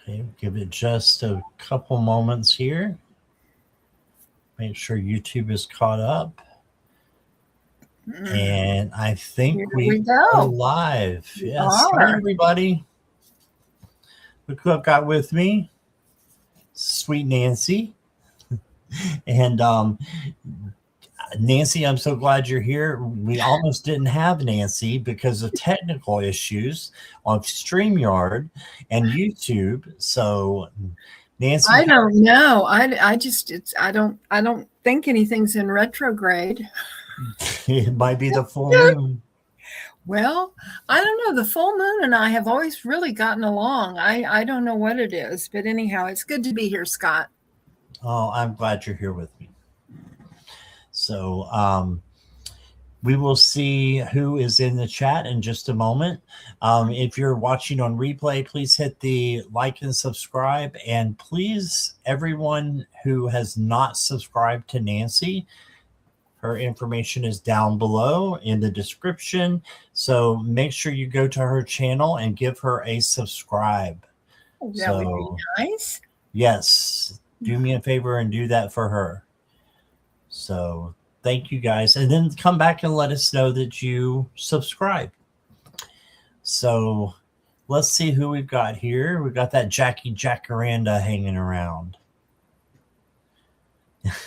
Okay, give it just a couple moments here. Make sure YouTube is caught up. And I think we are live. Yes. Hi, everybody. Look who I've got with me. Sweet Nancy. And Nancy, I'm so glad you're here. We almost didn't have Nancy because of technical issues on StreamYard and YouTube. So Nancy, I don't know. I don't think anything's in retrograde. It might be the full moon. Well, I don't know. The full moon and I have always really gotten along. I don't know what it is, but anyhow, it's good to be here, Scott. Oh, I'm glad you're here with me. So we will see who is in the chat in just a moment. If you're watching on replay, please hit the like and subscribe. And please, everyone who has not subscribed to Nancy, her information is down below in the description. So make sure you go to her channel and give her a subscribe. That would be nice. Yes, do me a favor and do that for her. So thank you guys. And then come back and let us know that you subscribe. So let's see who we've got here. We've got that Jackie Jacaranda hanging around.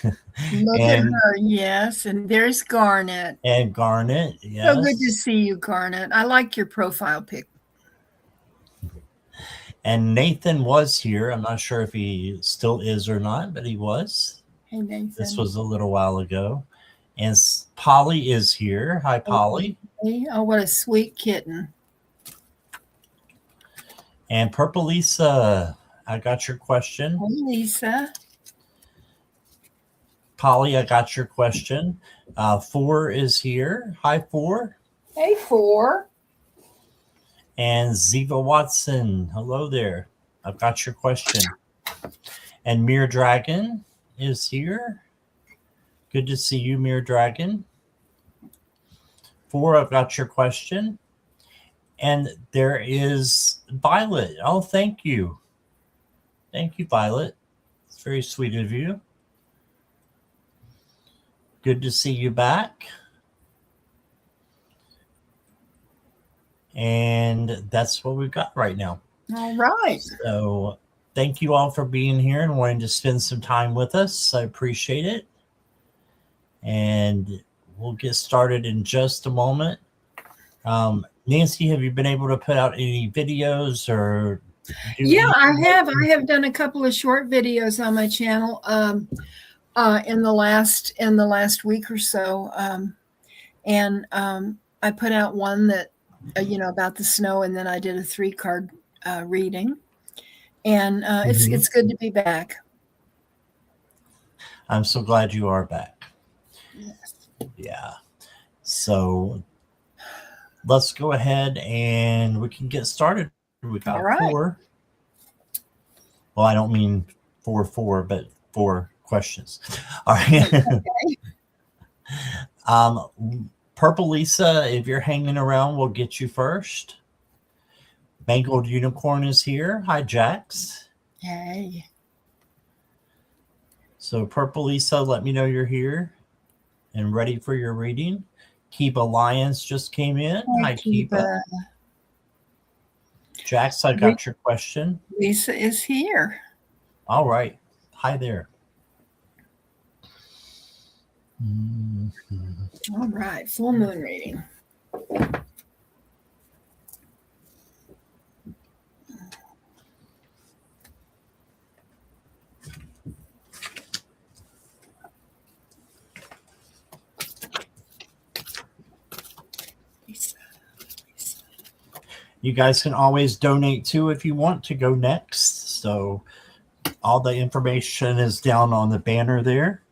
Look at her, yes. And there's Garnet. And Garnet, yes. So good to see you, Garnet. I like your profile pic. And Nathan was here. I'm not sure if he still is or not, but he was. Hey, Nathan. This was a little while ago. And Polly is here. Hi, Polly. Hey, oh, what a sweet kitten. And Purple Lisa, I got your question. Hey, Lisa. Polly, I got your question. 4 is here. Hi, 4. Hey, 4. And Ziva Watson, hello there. I've got your question. And Mere Dragon is here. Good to see you, Mere Dragon. 4, I've got your question. And there is Violet. Oh, thank you. Thank you, Violet. It's very sweet of you. Good to see you back. And that's what we've got right now. All right. So thank you all for being here and wanting to spend some time with us. I appreciate it. And we'll get started in just a moment. Nancy, have you been able to put out any videos or? Yeah, I have. I have done a couple of short videos on my channel in the last week or so. I put out one that, about the snow, and then I did a 3-card reading. And it's good to be back. I'm so glad you are back. Yes. Yeah. So let's go ahead and we can get started. We got 4. Well, I don't mean 4, but 4 questions. All right. Okay. Purple Lisa, if you're hanging around, we'll get you first. Mangled Unicorn is here. Hi, Jax. Hey. So Purple Lisa, let me know you're here and ready for your reading. Keep Alliance just came in. Hi, Keepa. Jax, I got your question. Lisa is here. All right. Hi there. Mm-hmm. All right. Full moon reading. You guys can always donate too if you want to go next. So all the information is down on the banner there.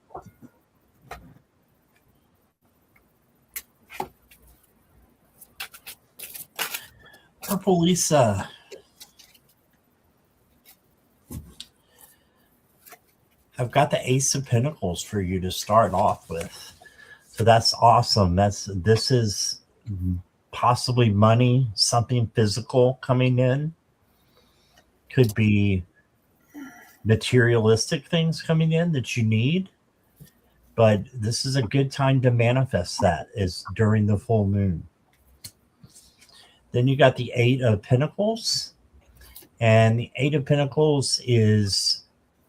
Purple Lisa. I've got the Ace of Pentacles for you to start off with. So that's awesome. This is possibly money, something physical coming in. Could be materialistic things coming in that you need. But this is a good time to manifest that, is during the full moon. Then you got the Eight of Pentacles. And the Eight of Pentacles is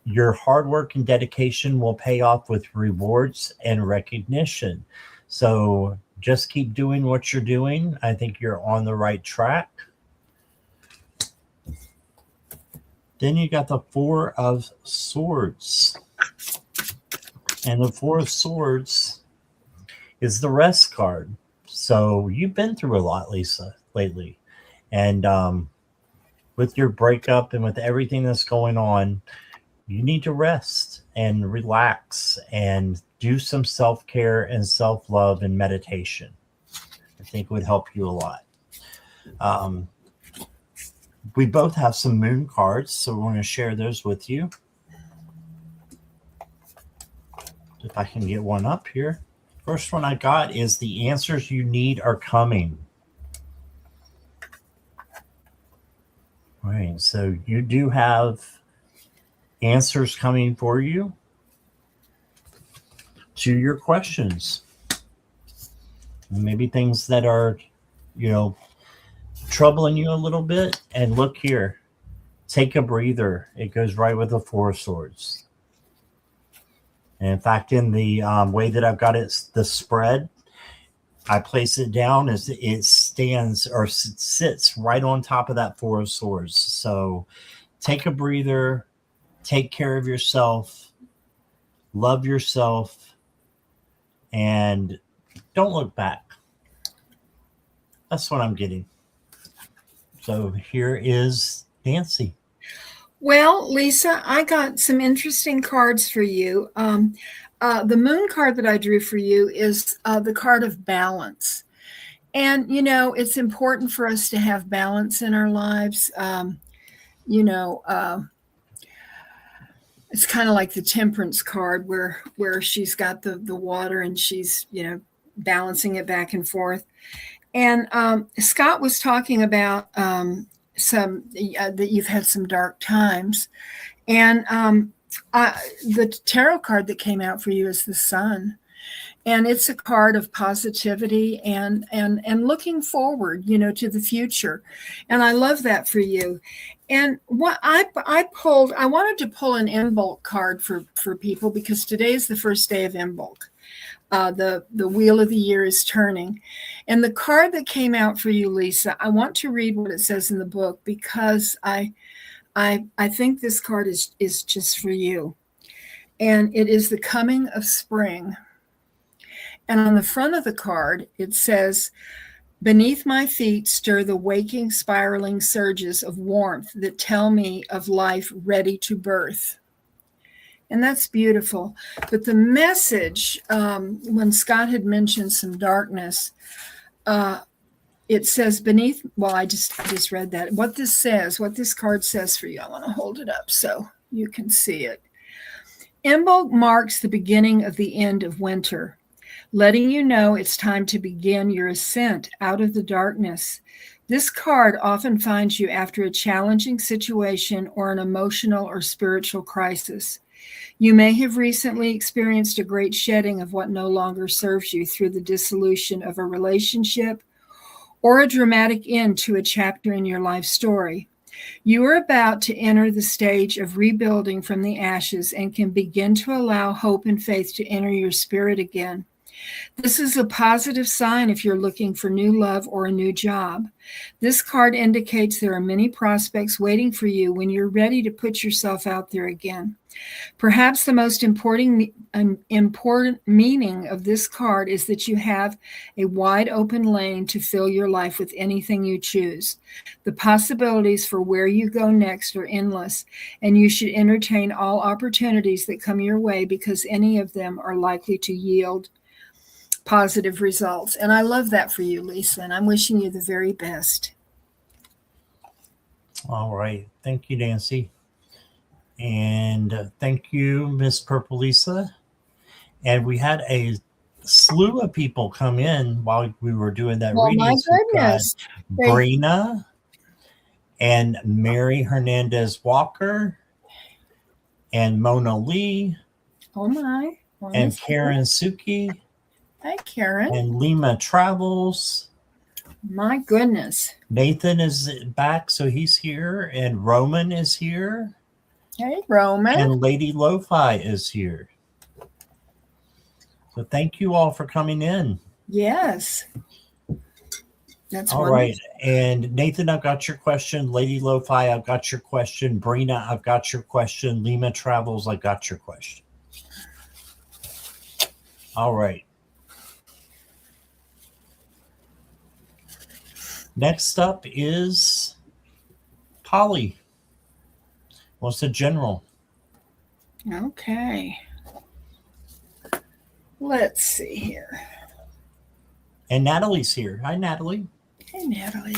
your hard work and dedication will pay off with rewards and recognition. So just keep doing what you're doing. I think you're on the right track. Then you got the Four of Swords. And the Four of Swords is the Rest card. So you've been through a lot, Lisa, lately. And with your breakup and with everything that's going on, you need to rest and relax and do some self-care and self-love and meditation. I think would help you a lot. We both have some moon cards, so we're going to share those with you. If I can get one up here. First one I got is the answers you need are coming. All right, so you do have answers coming for you to your questions. Maybe things that are, troubling you a little bit. And look here, take a breather. It goes right with the Four of Swords. And in fact, in the way that I've got it, the spread, I place it down as it stands or sits right on top of that Four of Swords. So take a breather, take care of yourself, love yourself, and don't look back. That's what I'm getting. So here is Nancy. Well, Lisa, I got some interesting cards for you. The moon card that I drew for you is the card of balance. And, it's important for us to have balance in our lives. It's kind of like the Temperance card where she's got the water and she's, balancing it back and forth. And Scott was talking about that you've had some dark times. And the tarot card that came out for you is the Sun. And it's a card of positivity and looking forward, to the future. And I love that for you. And what I wanted to pull an Imbolc card for people because today is the first day of Imbolc. The wheel of the year is turning. And the card that came out for you, Lisa, I want to read what it says in the book because I think this card is just for you. And it is the coming of spring. And on the front of the card, it says, beneath my feet stir the waking, spiraling surges of warmth that tell me of life ready to birth. And that's beautiful. But the message, when Scott had mentioned some darkness, it says beneath, well, I just read that. What this card says for you, I want to hold it up so you can see it. Imbolc marks the beginning of the end of winter, letting you know it's time to begin your ascent out of the darkness. This card often finds you after a challenging situation or an emotional or spiritual crisis. You may have recently experienced a great shedding of what no longer serves you through the dissolution of a relationship or a dramatic end to a chapter in your life story. You are about to enter the stage of rebuilding from the ashes and can begin to allow hope and faith to enter your spirit again. This is a positive sign if you're looking for new love or a new job. This card indicates there are many prospects waiting for you when you're ready to put yourself out there again. Perhaps the most important meaning of this card is that you have a wide open lane to fill your life with anything you choose. The possibilities for where you go next are endless, and you should entertain all opportunities that come your way because any of them are likely to yield positive results. And I love that for you, Lisa, and I'm wishing you the very best. All right. Thank you, Nancy. And thank you, Miss Purple Lisa. And we had a slew of people come in while we were doing that reading. Oh, my goodness. Brina and Mary Hernandez Walker, and Mona Lee, Oh my. and Karen Suki, Hi, Karen. and Lima Travels. My goodness. Nathan is back, so he's here, and Roman is here. Hey, Roman. And Lady Lo-Fi is here. So thank you all for coming in. Yes. That's all wonderful. Right. And Nathan, I've got your question. Lady Lo-Fi, I've got your question. Brina, I've got your question. Lima Travels, I got your question. All right. Next up is Polly. What's the general? Okay. Let's see here. And Natalie's here. Hi, Natalie. Hey, Natalie.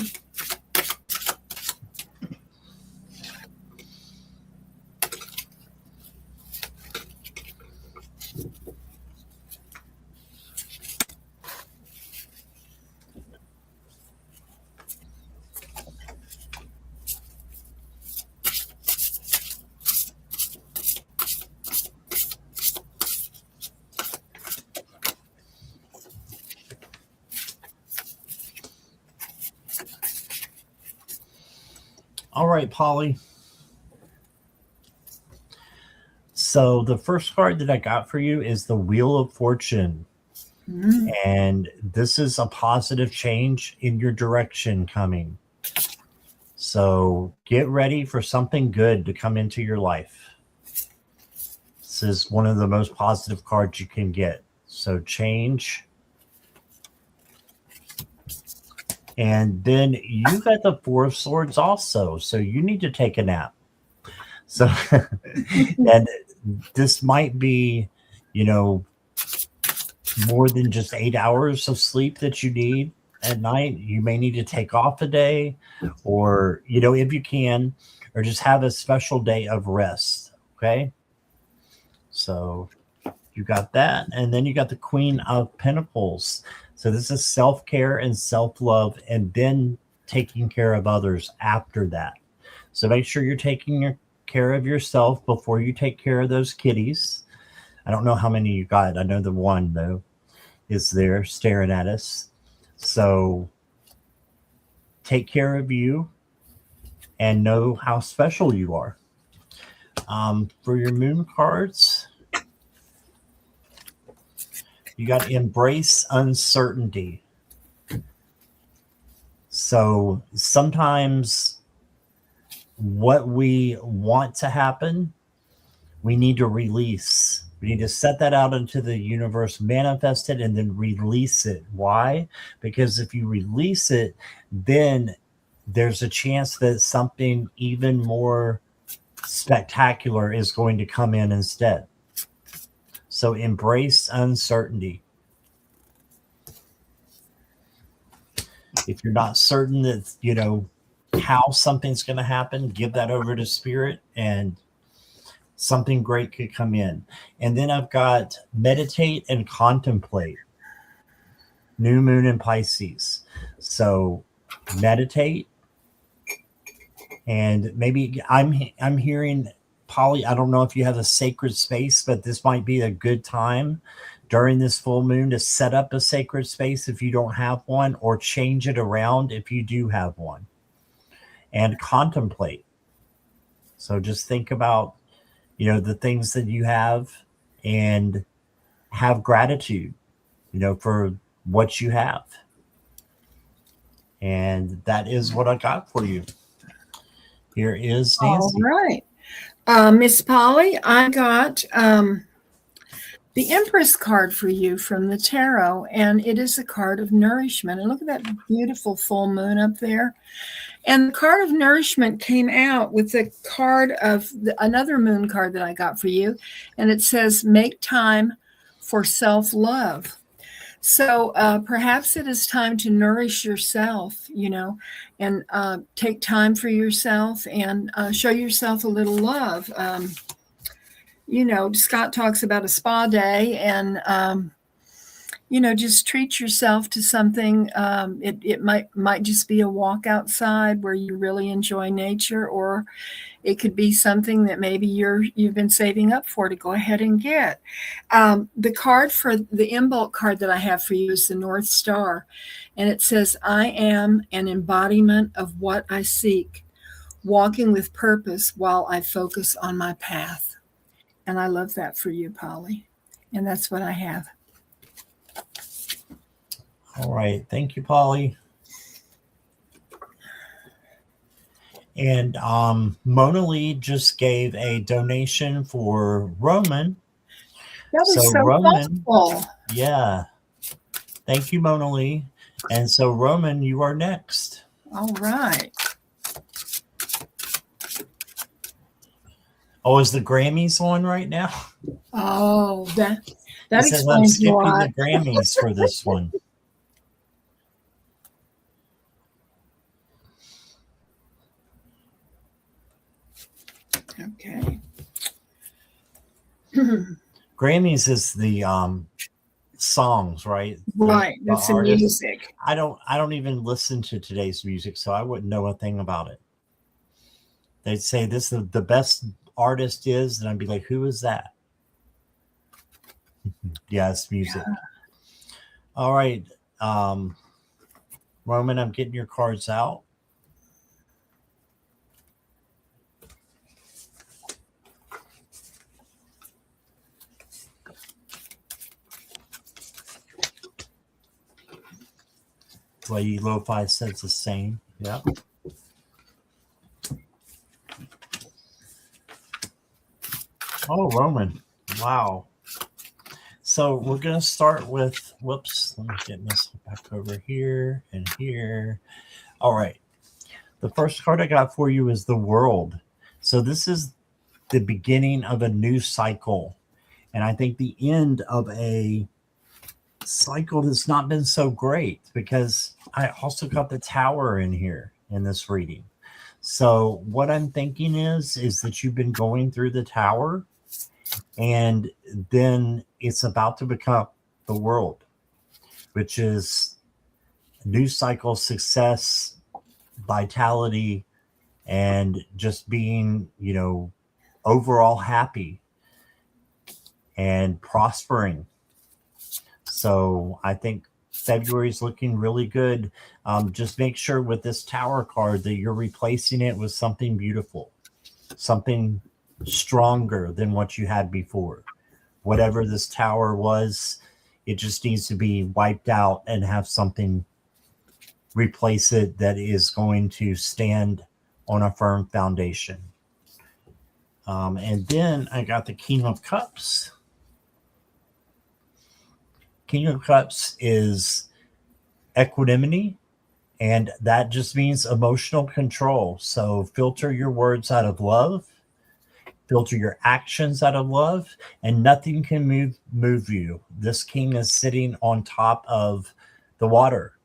All right, Polly. So the first card that I got for you is the Wheel of Fortune. And this is a positive change in your direction coming. So get ready for something good to come into your life. This is one of the most positive cards you can get. So change. And then you got the Four of Swords also. So you need to take a nap. So, and this might be, more than just 8 hours of sleep that you need at night. You may need to take off a day, or, if you can, or just have a special day of rest. Okay. So you got that. And then you got the Queen of Pentacles. So this is self-care and self-love, and then taking care of others after that. So make sure you're taking care of yourself before you take care of those kitties. I don't know how many you got. I know the one, though, is there staring at us. So take care of you and know how special you are. For your moon cards, you got embrace uncertainty. So sometimes what we want to happen, we need to release. We need to set that out into the universe, manifest it, and then release it. Why? Because if you release it, then there's a chance that something even more spectacular is going to come in instead. So embrace uncertainty. If you're not certain that, how something's going to happen, give that over to spirit, and something great could come in. And then I've got meditate and contemplate. New moon in Pisces. So meditate, and maybe I'm hearing, Polly, I don't know if you have a sacred space, but this might be a good time during this full moon to set up a sacred space if you don't have one, or change it around if you do have one. And contemplate. So just think about, the things that you have, and have gratitude, for what you have. And that is what I got for you. Here is Nancy. All right. Miss Polly, I got the Empress card for you from the tarot, and it is a card of nourishment. And look at that beautiful full moon up there. And the card of nourishment came out with the card of another moon card that I got for you. And it says, make time for self-love. So perhaps it is time to nourish yourself, and take time for yourself, and show yourself a little love. Scott talks about a spa day, and, just treat yourself to something. It might just be a walk outside where you really enjoy nature, or it could be something that maybe you've been saving up for to go ahead and get. The card for the in-bulk card that I have for you is the North Star, and it says, "I am an embodiment of what I seek, walking with purpose while I focus on my path." And I love that for you, Polly. And that's what I have. All right. Thank you, Polly. And Mona Lee just gave a donation for Roman. That was so Roman, thoughtful. yeah. Thank you, Mona Lee. And so, Roman, you are next. All right. Oh, is the Grammys on right now? Oh, that says I'm explains a skipping lot. the Grammys for this one. Okay. Grammys is the songs, right? Right. The That's the artists. music. I don't even listen to today's music, so I wouldn't know a thing about it. They'd say this is the best artist is, and I'd be like, who is that? Yeah, it's music. Yeah. All right. Roman, I'm getting your cards out. Lady Lo-Fi says the same. Yeah. Oh, Roman. Wow. So we're going to start with, whoops, let me get this back over here and here. All right. The first card I got for you is the World. So this is the beginning of a new cycle. And I think the end of a cycle that's not been so great, because I also got the Tower in here in this reading. So what I'm thinking is that you've been going through the Tower, and then it's about to become the World, which is new cycle, success, vitality, and just being, overall happy and prospering. So I think February is looking really good. Just make sure with this Tower card that you're replacing it with something beautiful, something stronger than what you had before. Whatever this Tower was, it just needs to be wiped out and have something replace it that is going to stand on a firm foundation. And then I got the King of Cups. King of Cups is equanimity, and that just means emotional control. So filter your words out of love, filter your actions out of love, and nothing can move you. This king is sitting on top of the water,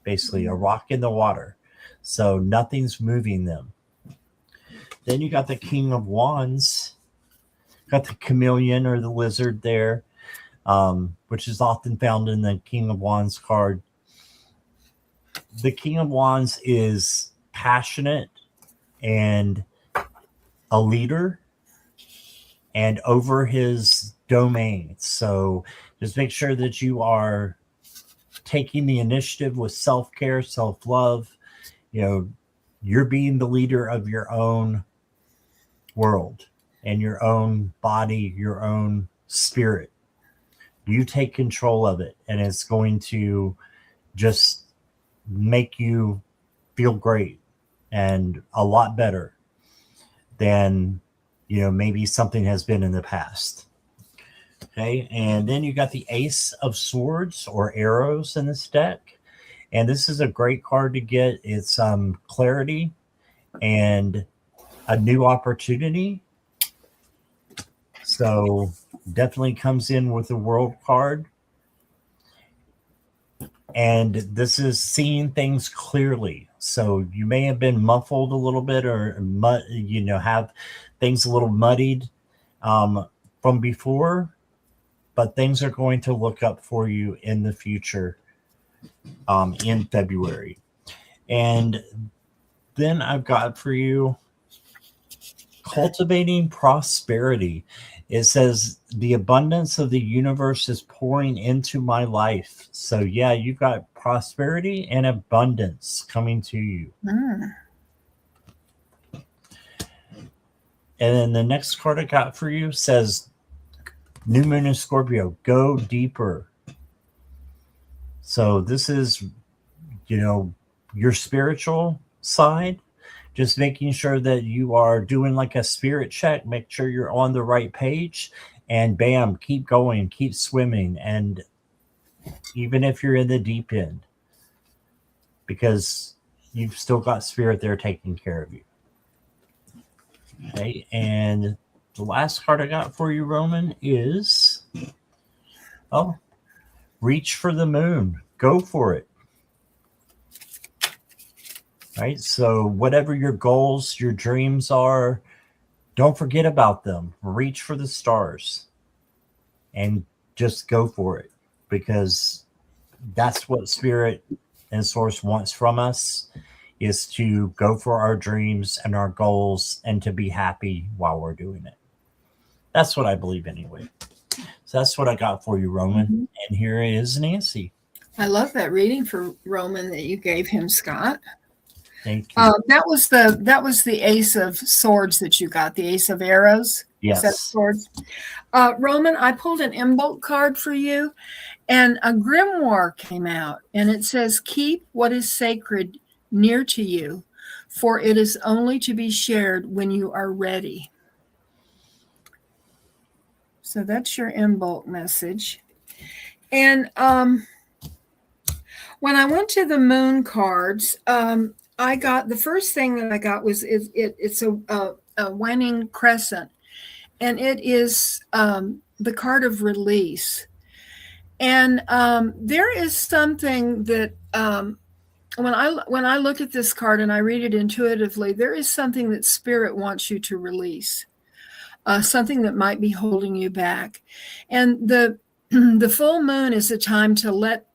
basically a rock in the water. So nothing's moving them. Then you got the King of Wands, got the chameleon or the lizard there, which is often found in the King of Wands card. The King of Wands is passionate and a leader and over his domain. So just make sure that you are taking the initiative with self-care, self-love. You're being the leader of your own world and your own body, your own spirit. You take control of it, and it's going to just make you feel great and a lot better than, maybe something has been in the past. Okay. And then you got the Ace of Swords or arrows in this deck. And this is a great card to get. It's clarity and a new opportunity. So definitely comes in with the World card. And this is seeing things clearly. So you may have been muffled a little bit, or have things a little muddied from before. but things are going to look up for you in the future, in February. And then I've got for you cultivating prosperity. It says the abundance of the universe is pouring into my life. So yeah, you've got prosperity and abundance coming to you. Mm. And then the next card I got for you says New Moon in Scorpio, go deeper. So this is, your spiritual side, just making sure that you are doing like a spirit check, make sure you're on the right page, and bam, keep going, keep swimming. And even if you're in the deep end, because you've still got spirit there taking care of you. Okay. And the last card I got for you, Roman, is reach for the moon. Go for it. Right? So whatever your goals, your dreams are, don't forget about them. Reach for the stars and just go for it, because that's what spirit and source wants from us, is to go for our dreams and our goals and to be happy while we're doing it. That's what I believe anyway. So that's what I got for you, Roman. Mm-hmm. And here is Nancy. I love that reading for Roman that you gave him, Scott. Thank you. That was the Ace of Swords that you got, the Ace of Arrows. Yes. Set of swords. Roman, I pulled an Imbolc card for you, and a grimoire came out, and it says, keep what is sacred near to you, for it is only to be shared when you are ready. So that's your Imbolc message. And when I went to the moon cards, I got, the first thing that I got was it's a waning crescent, and it is the card of release. And there is something that when I look at this card and I read it intuitively, there is something that spirit wants you to release, something that might be holding you back. And the full moon is a time to let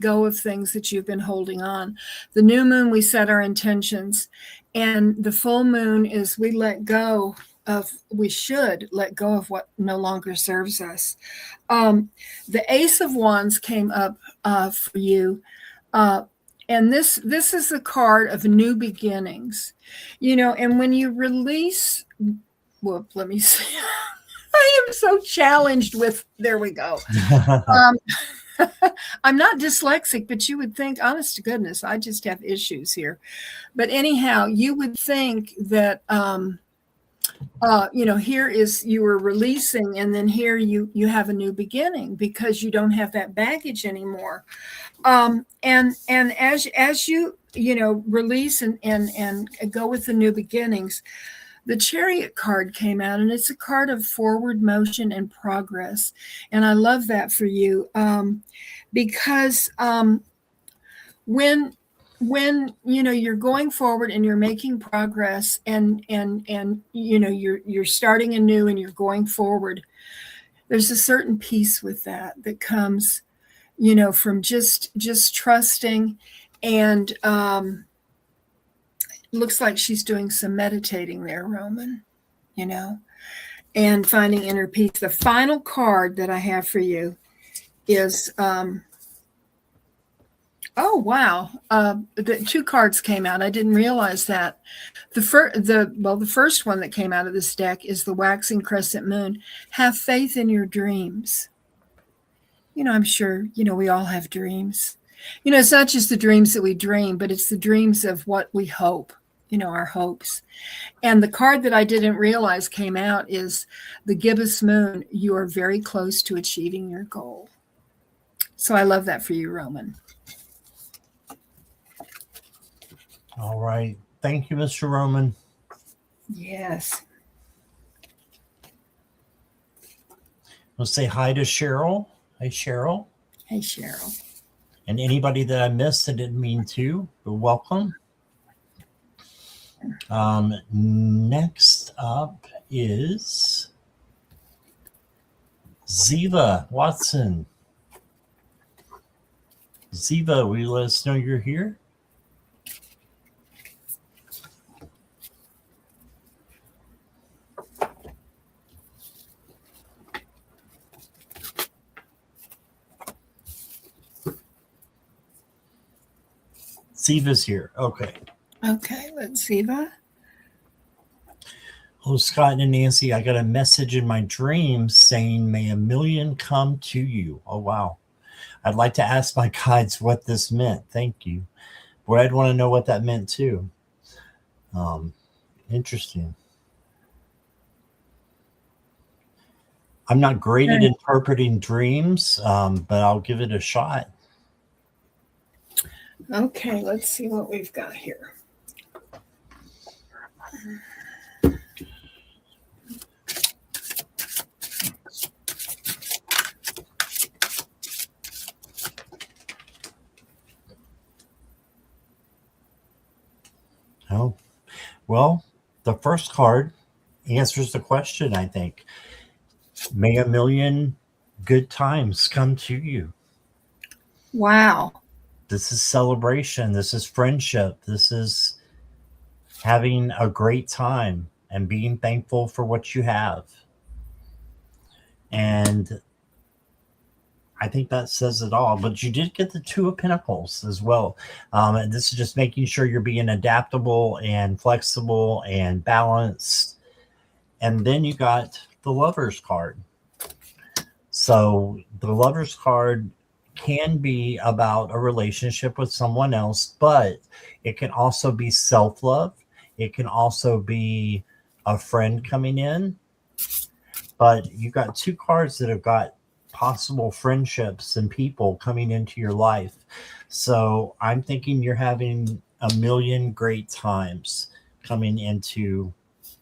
go of things that you've been holding on. The new moon, we set our intentions, and the full moon is we should let go of what no longer serves us. The Ace of Wands came up for you, and this is the card of new beginnings, and when you release, let me see. I am so challenged with, there we go. I'm not dyslexic, but you would think, honest to goodness, I just have issues here. But anyhow, you would think that, here is, you were releasing, and then here you have a new beginning because you don't have that baggage anymore. And as you release and go with the new beginnings, the Chariot card came out, and it's a card of forward motion and progress. And I love that for you, because when you're going forward and you're making progress, and you're starting anew and you're going forward, there's a certain peace with that comes, from just trusting. And looks like she's doing some meditating there, Roman, and finding inner peace. The final card that I have for you is, oh, wow. The two cards came out. I didn't realize that. The first one that came out of this deck is the Waxing Crescent Moon. Have faith in your dreams. I'm sure, we all have dreams. It's not just the dreams that we dream, but it's the dreams of what we hope, our hopes. And the card that I didn't realize came out is the Gibbous Moon. You are very close to achieving your goal. So I love that for you, Roman. All right. Thank you, Mr. Roman. Yes. We'll say hi to Cheryl. Hi, Cheryl. Hey, Cheryl. And anybody that I missed, I didn't mean to, but welcome. Next up is Ziva Watson. Ziva, will you let us know you're here? Ziva's here. Okay. Okay, let's see that. Oh, Scott and Nancy, I got a message in my dreams saying, may a million come to you. Oh, wow. I'd like to ask my guides what this meant. Thank you. Boy, I'd want to know what that meant too. Interesting. I'm not great at interpreting dreams, but I'll give it a shot. Okay, let's see what we've got here. Oh, well, the first card answers the question, I think. May a million good times come to you. Wow. This is celebration. This is friendship. This is having a great time and being thankful for what you have. And I think that says it all. But you did get the Two of Pentacles as well. And this is just making sure you're being adaptable and flexible and balanced. And then you got the Lover's card. So the Lover's card can be about a relationship with someone else, but it can also be self-love. It can also be a friend coming in. But you got two cards that have got possible friendships and people coming into your life. So I'm thinking you're having a million great times coming into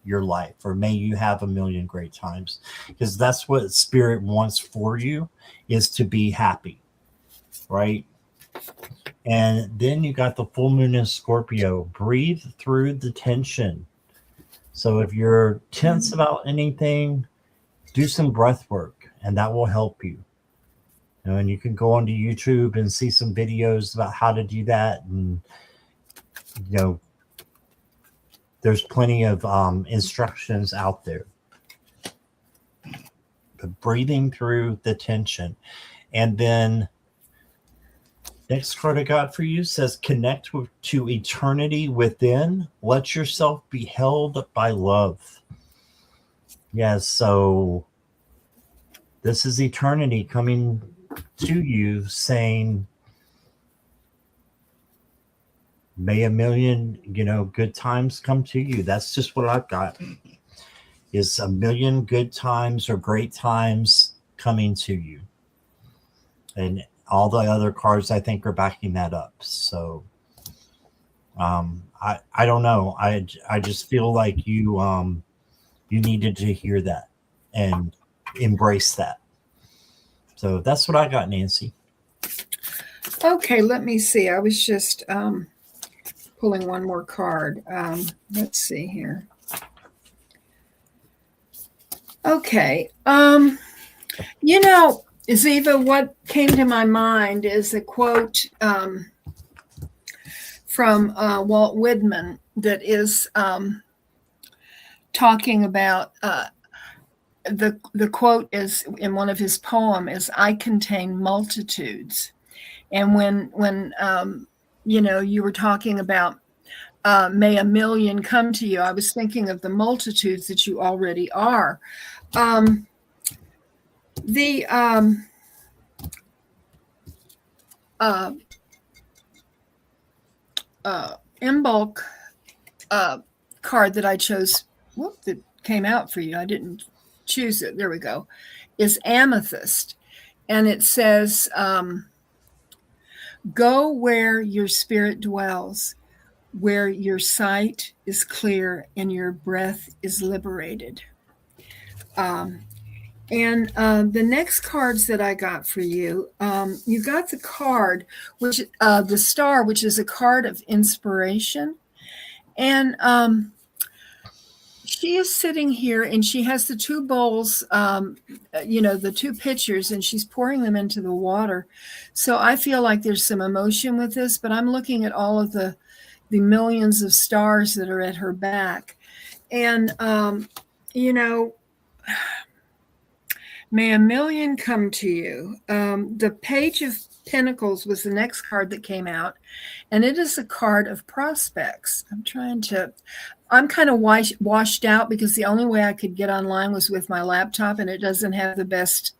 your life, or may you have a million great times, because that's what spirit wants for you, is to be happy, right? And then you got the full moon in Scorpio. Breathe through the tension. So if you're tense about anything, do some breath work, and that will help you. And you can go onto YouTube and see some videos about how to do that. And, there's plenty of instructions out there. But breathing through the tension. And then next card I got for you says, connect to eternity within. Let yourself be held by love. Yes, so this is eternity coming to you saying, may a million, good times come to you. That's just what I've got, is a million good times or great times coming to you. And all the other cards, I think, are backing that up. So I don't know. I just feel like you needed to hear that and embrace that. So that's what I got, Nancy. Okay, let me see. I was just pulling one more card. Let's see here. Okay. Ziva, what came to my mind is a quote from Walt Whitman that is talking about the quote is in one of his poems is, I contain multitudes. And when you were talking about may a million come to you, I was thinking of the multitudes that you already are. The Imbolc card that I chose, that came out for you, I didn't choose it, there we go, is Amethyst. And it says, go where your spirit dwells, where your sight is clear and your breath is liberated. And the next cards that I got for you, you got the card, which the star, which is a card of inspiration. And she is sitting here and she has the two bowls, the two pitchers, and she's pouring them into the water. So I feel like there's some emotion with this, but I'm looking at all of the millions of stars that are at her back. And, may a million come to you. The Page of Pentacles was the next card that came out, and it is a card of prospects. I'm kind of washed out because the only way I could get online was with my laptop, and it doesn't have the best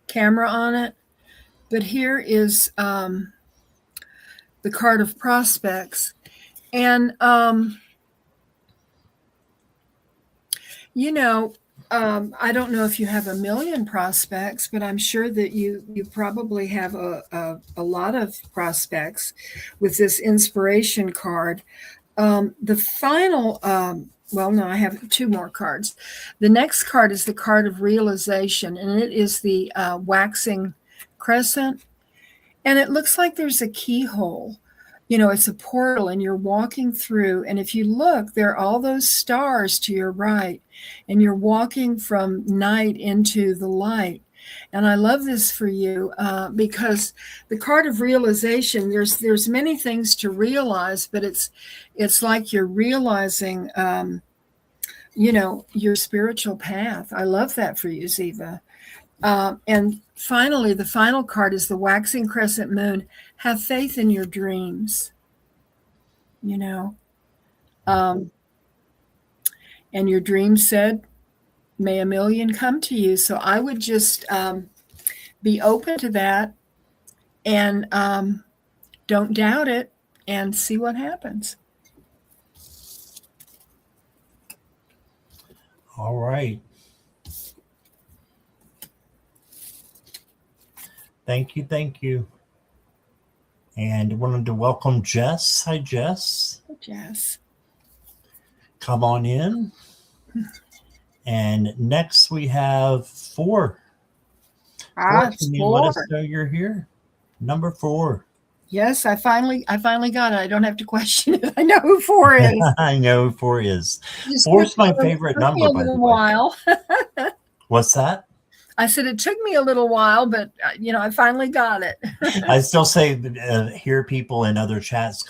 camera on it. But here is the card of prospects. And I don't know if you have a million prospects, but I'm sure that you probably have a lot of prospects with this inspiration card. The final, no, I have two more cards. The next card is the card of realization, and it is the waxing crescent. And it looks like there's a keyhole. It's a portal and you're walking through. And if you look, there are all those stars to your right, and you're walking from night into the light. And I love this for you because the card of realization, there's many things to realize, but it's like you're realizing, your spiritual path. I love that for you, Ziva. And finally, the final card is the waxing crescent moon. Have faith in your dreams, and your dreams said, may a million come to you. So I would just be open to that, and don't doubt it, and see what happens. All right. Thank you. And wanted to welcome Jess. Hi, Jess. Hi, Jess. Come on in. And next we have 4. Can you let us know you're here? Number 4. Yes, I finally got it. I don't have to question it. I know who 4 is. I know who 4 is. 4 is my favorite number, by the way. While. What's that? I said it took me a little while, but I finally got it. I still say hear people in other chats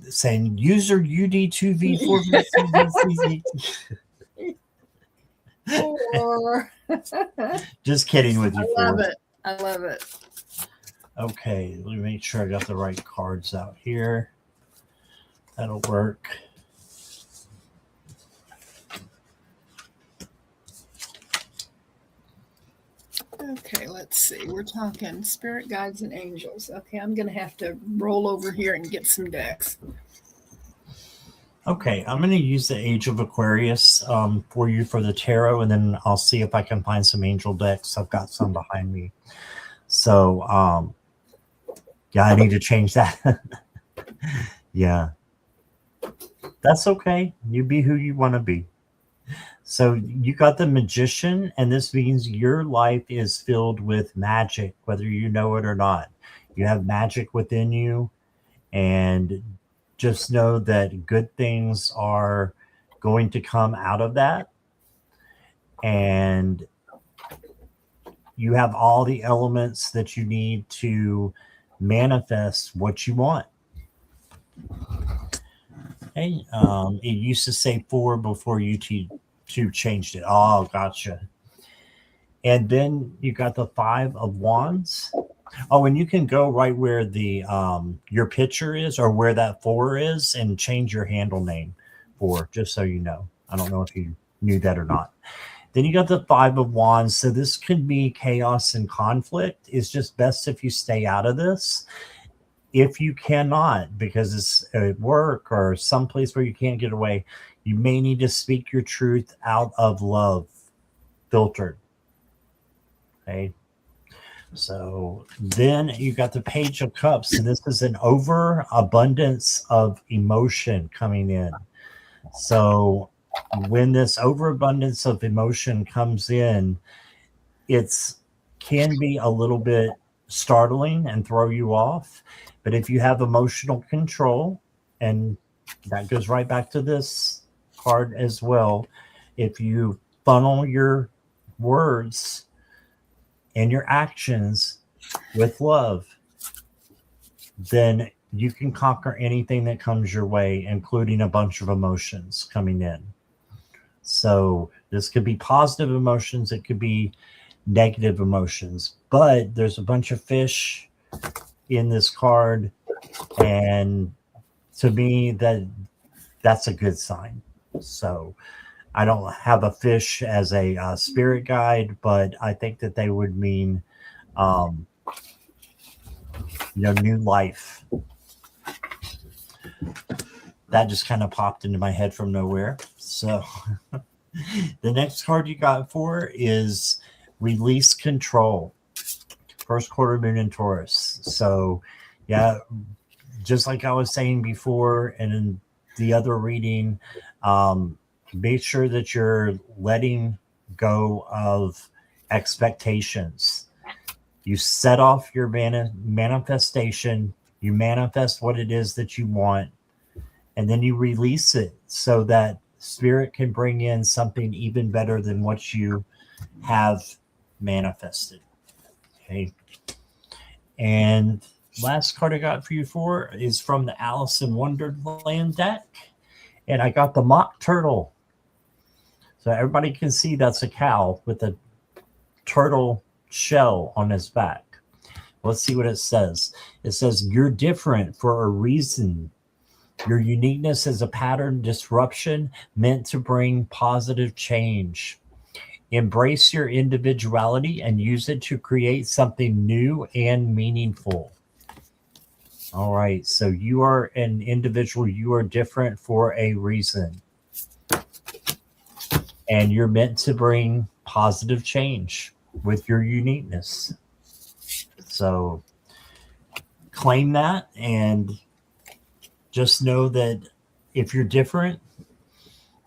saying user UD2V4. Just kidding with you. I love it. Okay, let me make sure I got the right cards out here. That'll work. Okay, let's see. We're talking spirit guides and angels. Okay, I'm going to have to roll over here and get some decks. Okay, I'm going to use the Age of Aquarius for you for the tarot, and then I'll see if I can find some angel decks. I've got some behind me. So, yeah, I need to change that. Yeah. That's okay. You be who you want to be. So you got the Magician, and this means your life is filled with magic, whether you know it or not. You have magic within you, and just know that good things are going to come out of that. And you have all the elements that you need to manifest what you want. Okay. It used to say 4 before YouTube changed it. Oh, gotcha. And then you got the 5 of Wands. Oh, and you can go right where the your picture is, or where that 4 is, and change your handle name for, just so you know. I don't know if you knew that or not. Then you got the 5 of Wands. So this could be chaos and conflict. It's just best if you stay out of this. If you cannot, because it's at work or someplace where you can't get away, you may need to speak your truth out of love, filtered. Okay. So then you got the Page of Cups, and this is an overabundance of emotion coming in. So when this overabundance of emotion comes in, it's can be a little bit startling and throw you off. But if you have emotional control and that goes right back to this card as well. If you funnel your words and your actions with love, then you can conquer anything that comes your way, including a bunch of emotions coming in. So this could be positive emotions, it could be negative emotions, but there's a bunch of fish in this card, and to me that's a good sign. So I don't have a fish as a spirit guide, but I think that they would mean um, new life. That just kind of popped into my head from nowhere. So the next card you got for is release control. First quarter moon in Taurus. So yeah, just like I was saying before and in the other reading, make sure that you're letting go of expectations. You set off your manifestation, you manifest what it is that you want, and then you release it so that spirit can bring in something even better than what you have manifested. Okay. And last card I got for you for is from the Alice in Wonderland deck. And I got the mock turtle. So everybody can see that's a cow with a turtle shell on his back. Let's see what it says. It says, you're different for a reason. Your uniqueness is a pattern disruption meant to bring positive change. Embrace your individuality and use it to create something new and meaningful. All right, so you are an individual. You are different for a reason. And you're meant to bring positive change with your uniqueness. So claim that and just know that if you're different,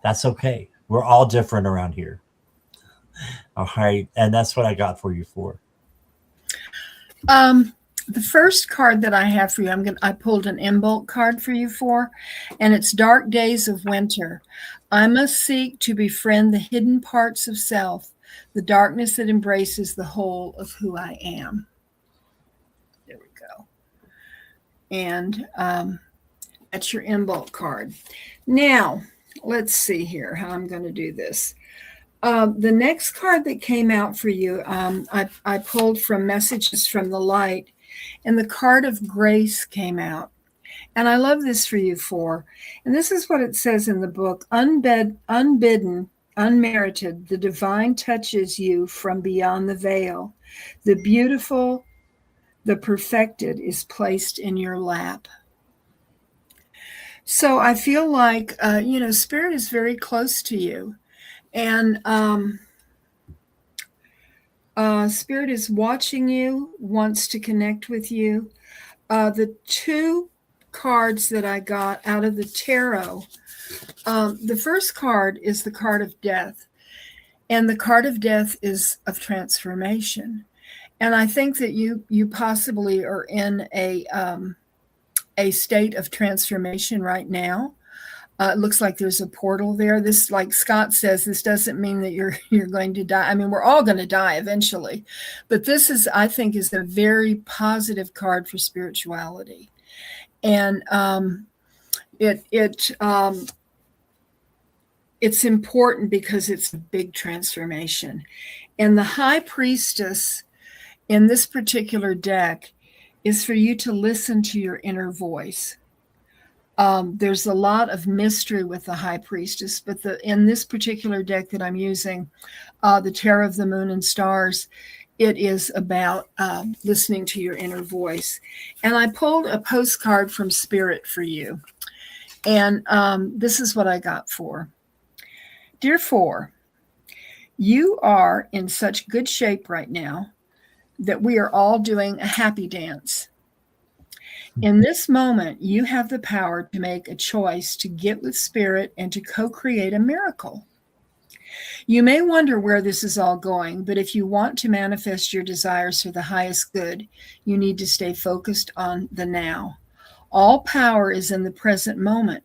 that's okay. We're all different around here. All right. And that's what I got for you for. The first card that I have for you, I pulled an Imbolc card for you for, and it's Dark Days of Winter. I must seek to befriend the hidden parts of self, the darkness that embraces the whole of who I am. There we go. And that's your Imbolc card. Now, let's see here how I'm going to do this. The next card that came out for you, I pulled from Messages from the Light, and the card of grace came out. And I love this for you for. And this is what it says in the book. Unbidden, unmerited, the divine touches you from beyond the veil. The beautiful, the perfected is placed in your lap. So I feel like, Spirit is very close to you. And Spirit is watching you, wants to connect with you. The two cards that I got out of the tarot, the first card is the card of death. And the card of death is of transformation. And I think that you possibly are in a state of transformation right now. It looks like there's a portal there. This, like Scott says, this doesn't mean that you're going to die. I mean, we're all going to die eventually, but this is, I think, is a very positive card for spirituality, and it's important because it's a big transformation. And the High Priestess in this particular deck is for you to listen to your inner voice. There's a lot of mystery with the High Priestess, but in this particular deck that I'm using, the Tarot of the Moon and Stars, it is about listening to your inner voice. And I pulled a postcard from Spirit for you. And this is what I got for. Dear Four, you are in such good shape right now that we are all doing a happy dance. In this moment, you have the power to make a choice to get with Spirit and to co-create a miracle. You may wonder where this is all going, but if you want to manifest your desires for the highest good, you need to stay focused on the now. All power is in the present moment,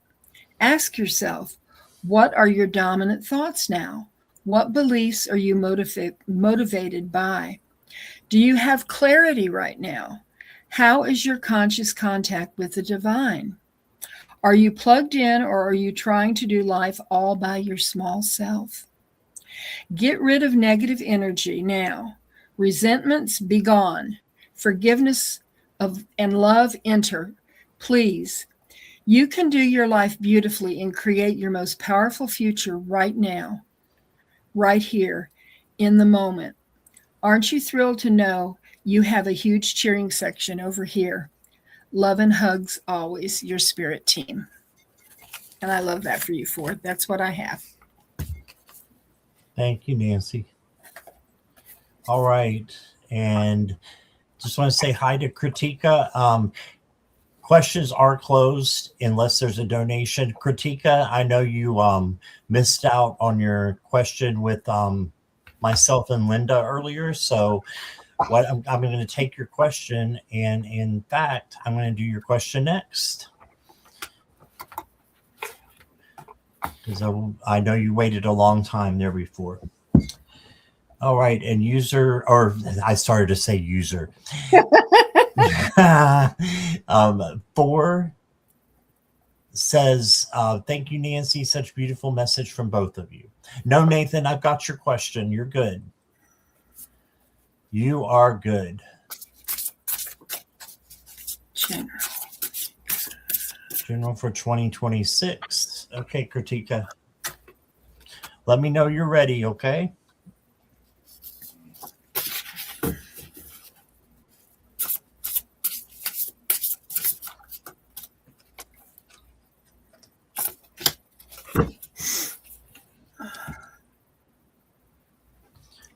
Ask yourself, what are your dominant thoughts now? What beliefs are you motivated by? Do you have clarity right now? How is your conscious contact with the divine? Are you plugged in, or are you trying to do life all by your small self? Get rid of negative energy now. Resentments be gone. Forgiveness and love enter. Please. You can do your life beautifully and create your most powerful future right now, right here, in the moment. Aren't you thrilled to know you have a huge cheering section over here? Love and hugs always, your spirit team. And I love that for you, Ford. That's what I have. Thank you, Nancy. All right. And just want to say hi to Kritika. Questions are closed unless there's a donation. Kritika, I know you missed out on your question with myself and Linda earlier. So what I'm going to take your question, and in fact, I'm going to do your question next. Because I know you waited a long time there before. All right. And user, or I started to say user. 4 says, thank you, Nancy. Such beautiful message from both of you. No, Nathan, I've got your question. You're good. You are good. General for 2026. Okay, Kritika. Let me know you're ready, okay?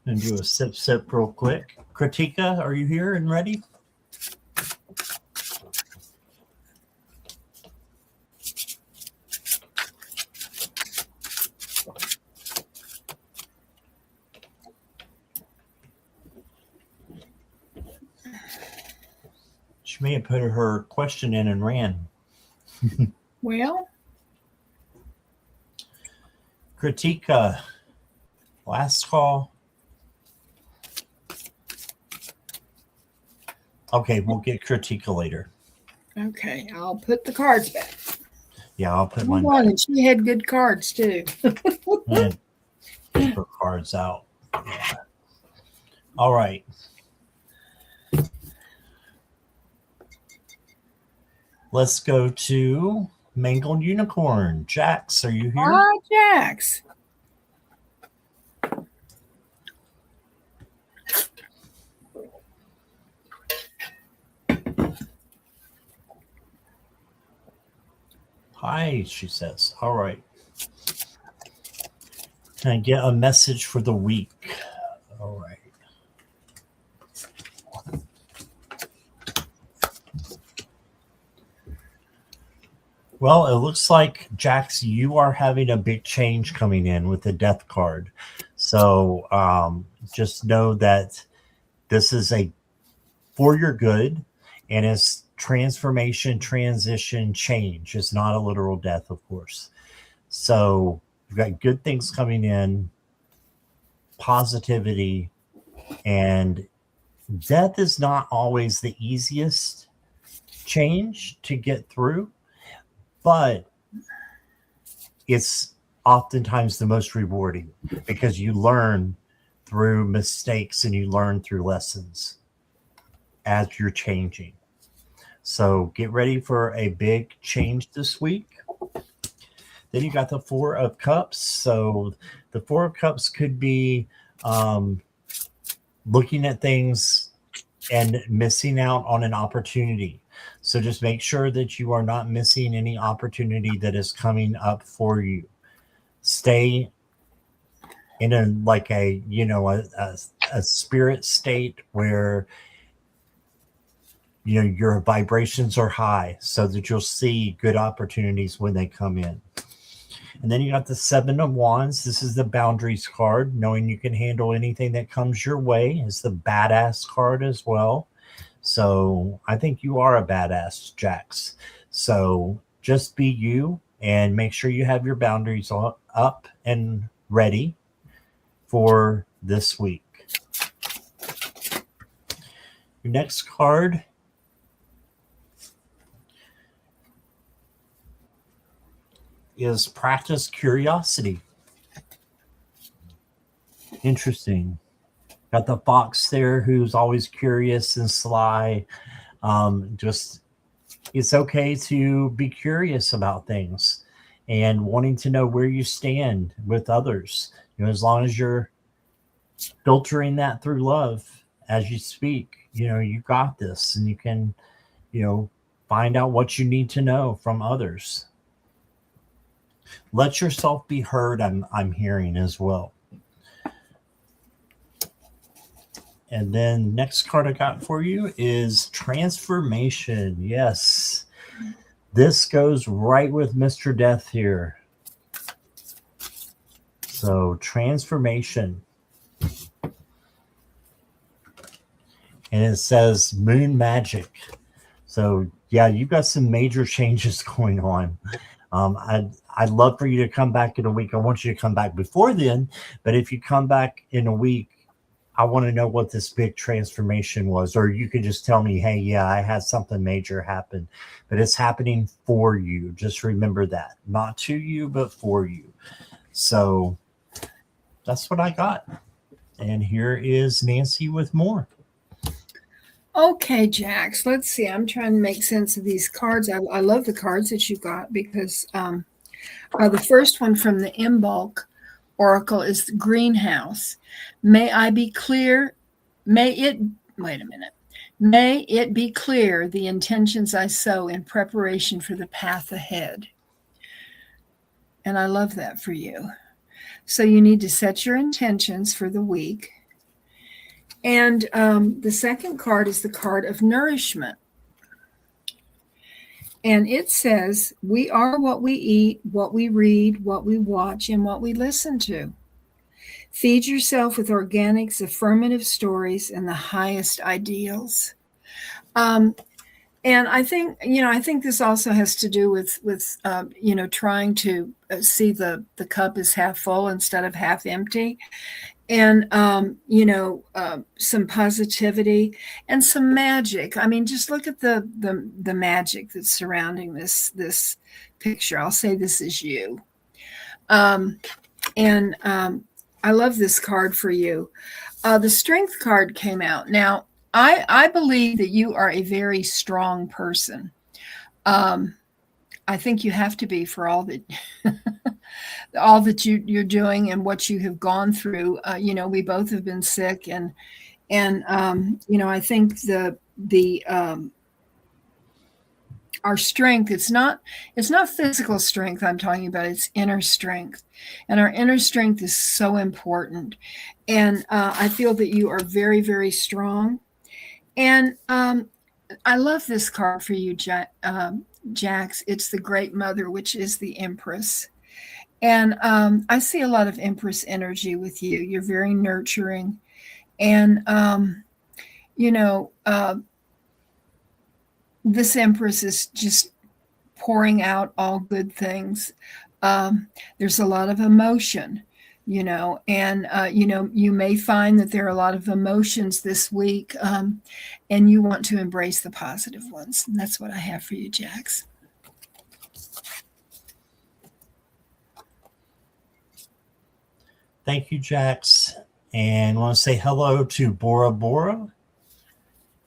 And do a sip real quick. Kritika, are you here and ready? She may have put her question in and ran. Well, Kritika, last call. Okay, we'll get Kritika later. Okay, I'll put the cards back. Yeah, I'll put mine back. And she had good cards too. And get her cards out. Yeah. All right. Let's go to Mangled Unicorn. Jax, are you here? Hi, Jax. Hi, she says. All right. Can I get a message for the week? All right. Well, it looks like, Jax, you are having a big change coming in with the death card. So just know that this is for your good, and it's transformation, transition, change. It's not a literal death, of course. So you've got good things coming in, positivity, and death is not always the easiest change to get through, but it's oftentimes the most rewarding because you learn through mistakes and you learn through lessons as you're changing. So get ready for a big change this week. Then you got the 4 of Cups. So the 4 of Cups could be looking at things and missing out on an opportunity. So just make sure that you are not missing any opportunity that is coming up for you. Stay in a spirit state where your vibrations are high, so that you'll see good opportunities when they come in. And then you got the 7 of Wands. This is the boundaries card. Knowing you can handle anything that comes your way is the badass card as well. So I think you are a badass, Jax. So just be you. and make sure you have your boundaries up and ready for this week. Your next card is practice curiosity. Interesting. Got the fox there who's always curious and sly. Just it's okay to be curious about things and wanting to know where you stand with others. As long as you're filtering that through love as you speak, you got this, and you can, find out what you need to know from others. Let yourself be heard. I'm hearing as well. And then next card I got for you is transformation. Yes. This goes right with Mr. Death here. So transformation. And it says moon magic. So yeah, you've got some major changes going on. I'd love for you to come back in a week. I want you to come back before then, but if you come back in a week, I want to know what this big transformation was. Or you could just tell me, hey, yeah, I had something major happen, but it's happening for you. Just remember that. Not to you, but for you. So that's what I got. And here is Nancy with more. Okay, Jax, let's see. I'm trying to make sense of these cards. I love the cards that you got because the first one from the Imbolc Oracle is the greenhouse. May it be clear the intentions I sow in preparation for the path ahead. And I love that for you. So you need to set your intentions for the week. And the second card is the card of nourishment. And it says, we are what we eat, what we read, what we watch, and what we listen to. Feed yourself with organics, affirmative stories, and the highest ideals. And I think this also has to do with trying to see the cup as half full instead of half empty. And some positivity and some magic. I mean, just look at the magic that's surrounding this picture. I'll say this is you. I love this card for you. The strength card came out. Now, I believe that you are a very strong person. I think you have to be for all that all that you're doing and what you have gone through. We both have been sick, and I think our strength, it's not physical strength I'm talking about, it's inner strength. And our inner strength is so important. And I feel that you are very, very strong. And I love this card for you, Jax. It's the Great Mother, which is the Empress. And I see a lot of Empress energy with you. You're very nurturing. And, this Empress is just pouring out all good things. There's a lot of emotion, and, you may find that there are a lot of emotions this week, and you want to embrace the positive ones. And that's what I have for you, Jax. Thank you, Jax. And I want to say hello to Bora Bora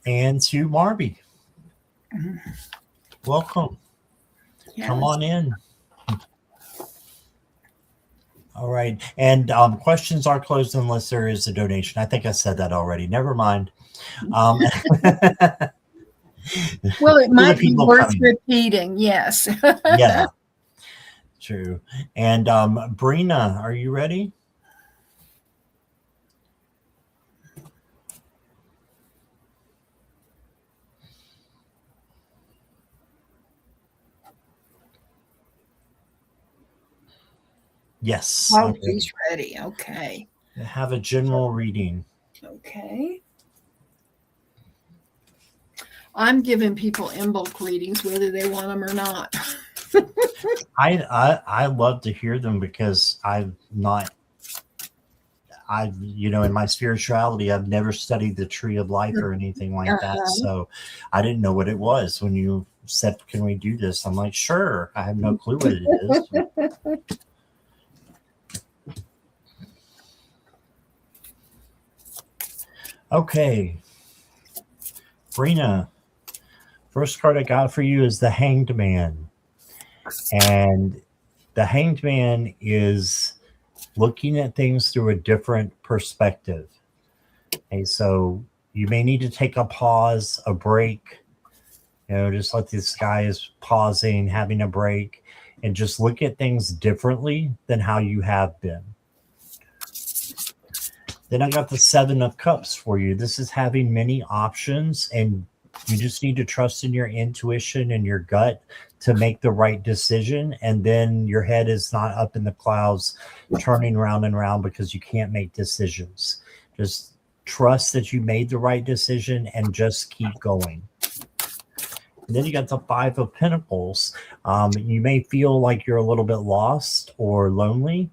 and to Marby. Mm-hmm. Welcome. Yes. Come on in. All right. And questions are closed unless there is a donation. I think I said that already. Never mind. Well, it might be worth repeating. Yes. Yeah. True. And Brina, are you ready? Yes. Oh, he's ready. Okay. Have a general reading. Okay. I'm giving people Imbolc readings, whether they want them or not. I love to hear them because in my spirituality, I've never studied the tree of life or anything like that. Uh-huh. So I didn't know what it was when you said, "Can we do this?" I'm like, "Sure." I have no clue what it is. Okay, Brina, first card I got for you is the Hanged Man. And the Hanged Man is looking at things through a different perspective. Okay, so you may need to take a pause, a break, just like this guy is pausing, having a break, and just look at things differently than how you have been. Then I got the Seven of Cups for you. This is having many options, and you just need to trust in your intuition and your gut to make the right decision. And then your head is not up in the clouds, turning round and round because you can't make decisions. Just trust that you made the right decision and just keep going. And then you got the Five of Pentacles. You may feel like you're a little bit lost or lonely.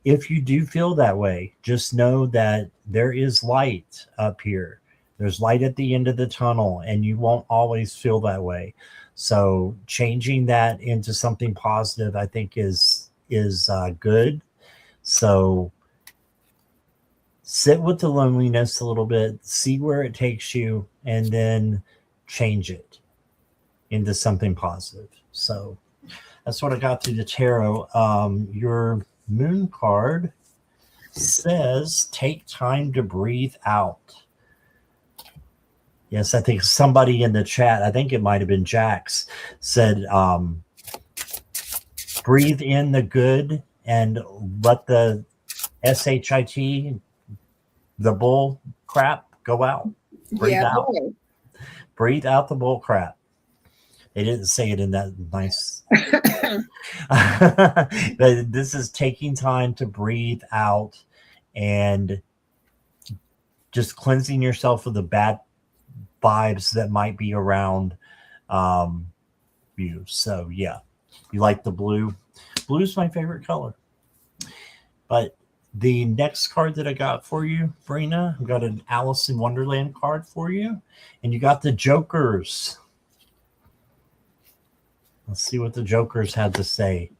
If you do feel that way, just know that there is light up here. There's light at the end of the tunnel, and you won't always feel that way. So changing that into something positive, I think, is good. So sit with the loneliness a little bit, see where it takes you, and then change it into something positive. So that's what I got through the tarot. Your moon card says take time to breathe out. Yes, I think somebody in the chat, I think it might have been Jax, said breathe in the good and let the SHIT, the bull crap, go out. Breathe out. Boy. Breathe out the bull crap. They didn't say it in that nice. But this is taking time to breathe out and just cleansing yourself of the bad vibes that might be around you. So yeah, you like the blue. Blue's my favorite color. But the next card that I got for you, Brina, I got an Alice in Wonderland card for you, and you got the Jokers. Let's see what the Jokers had to say.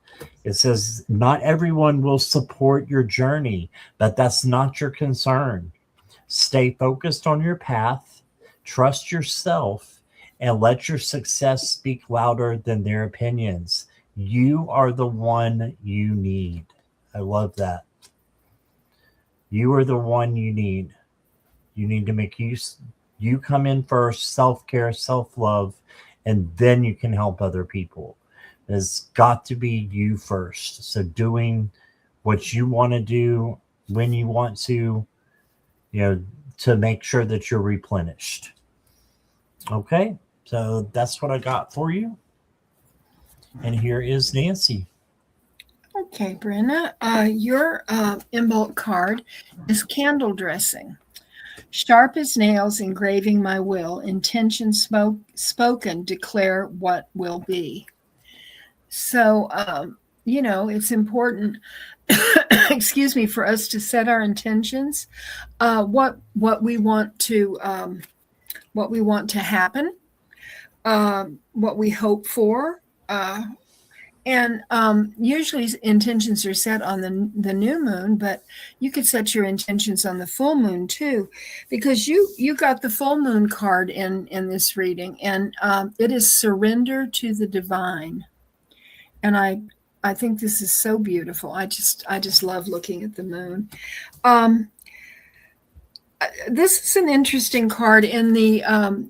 It says, not everyone will support your journey, but that's not your concern. Stay focused on your path, trust yourself, and let your success speak louder than their opinions. You are the one you need. I love that. You are the one you need. You need to make you come in first, self-care, self-love, and then you can help other people. It's got to be you first. So doing what you want to do when you want to, to make sure that you're replenished. Okay, so that's what I got for you. And here is Nancy. Okay, Brenna, your Imbolc card is candle dressing. Sharp as nails, engraving my will, intention spoken, declare what will be. So, it's important, excuse me, for us to set our intentions, what we want to happen, what we hope for, and usually intentions are set on the new moon, but you could set your intentions on the full moon too, because you got the full moon card in this reading, and it is surrender to the divine. And I think this is so beautiful. I just love looking at the moon. This is an interesting card in the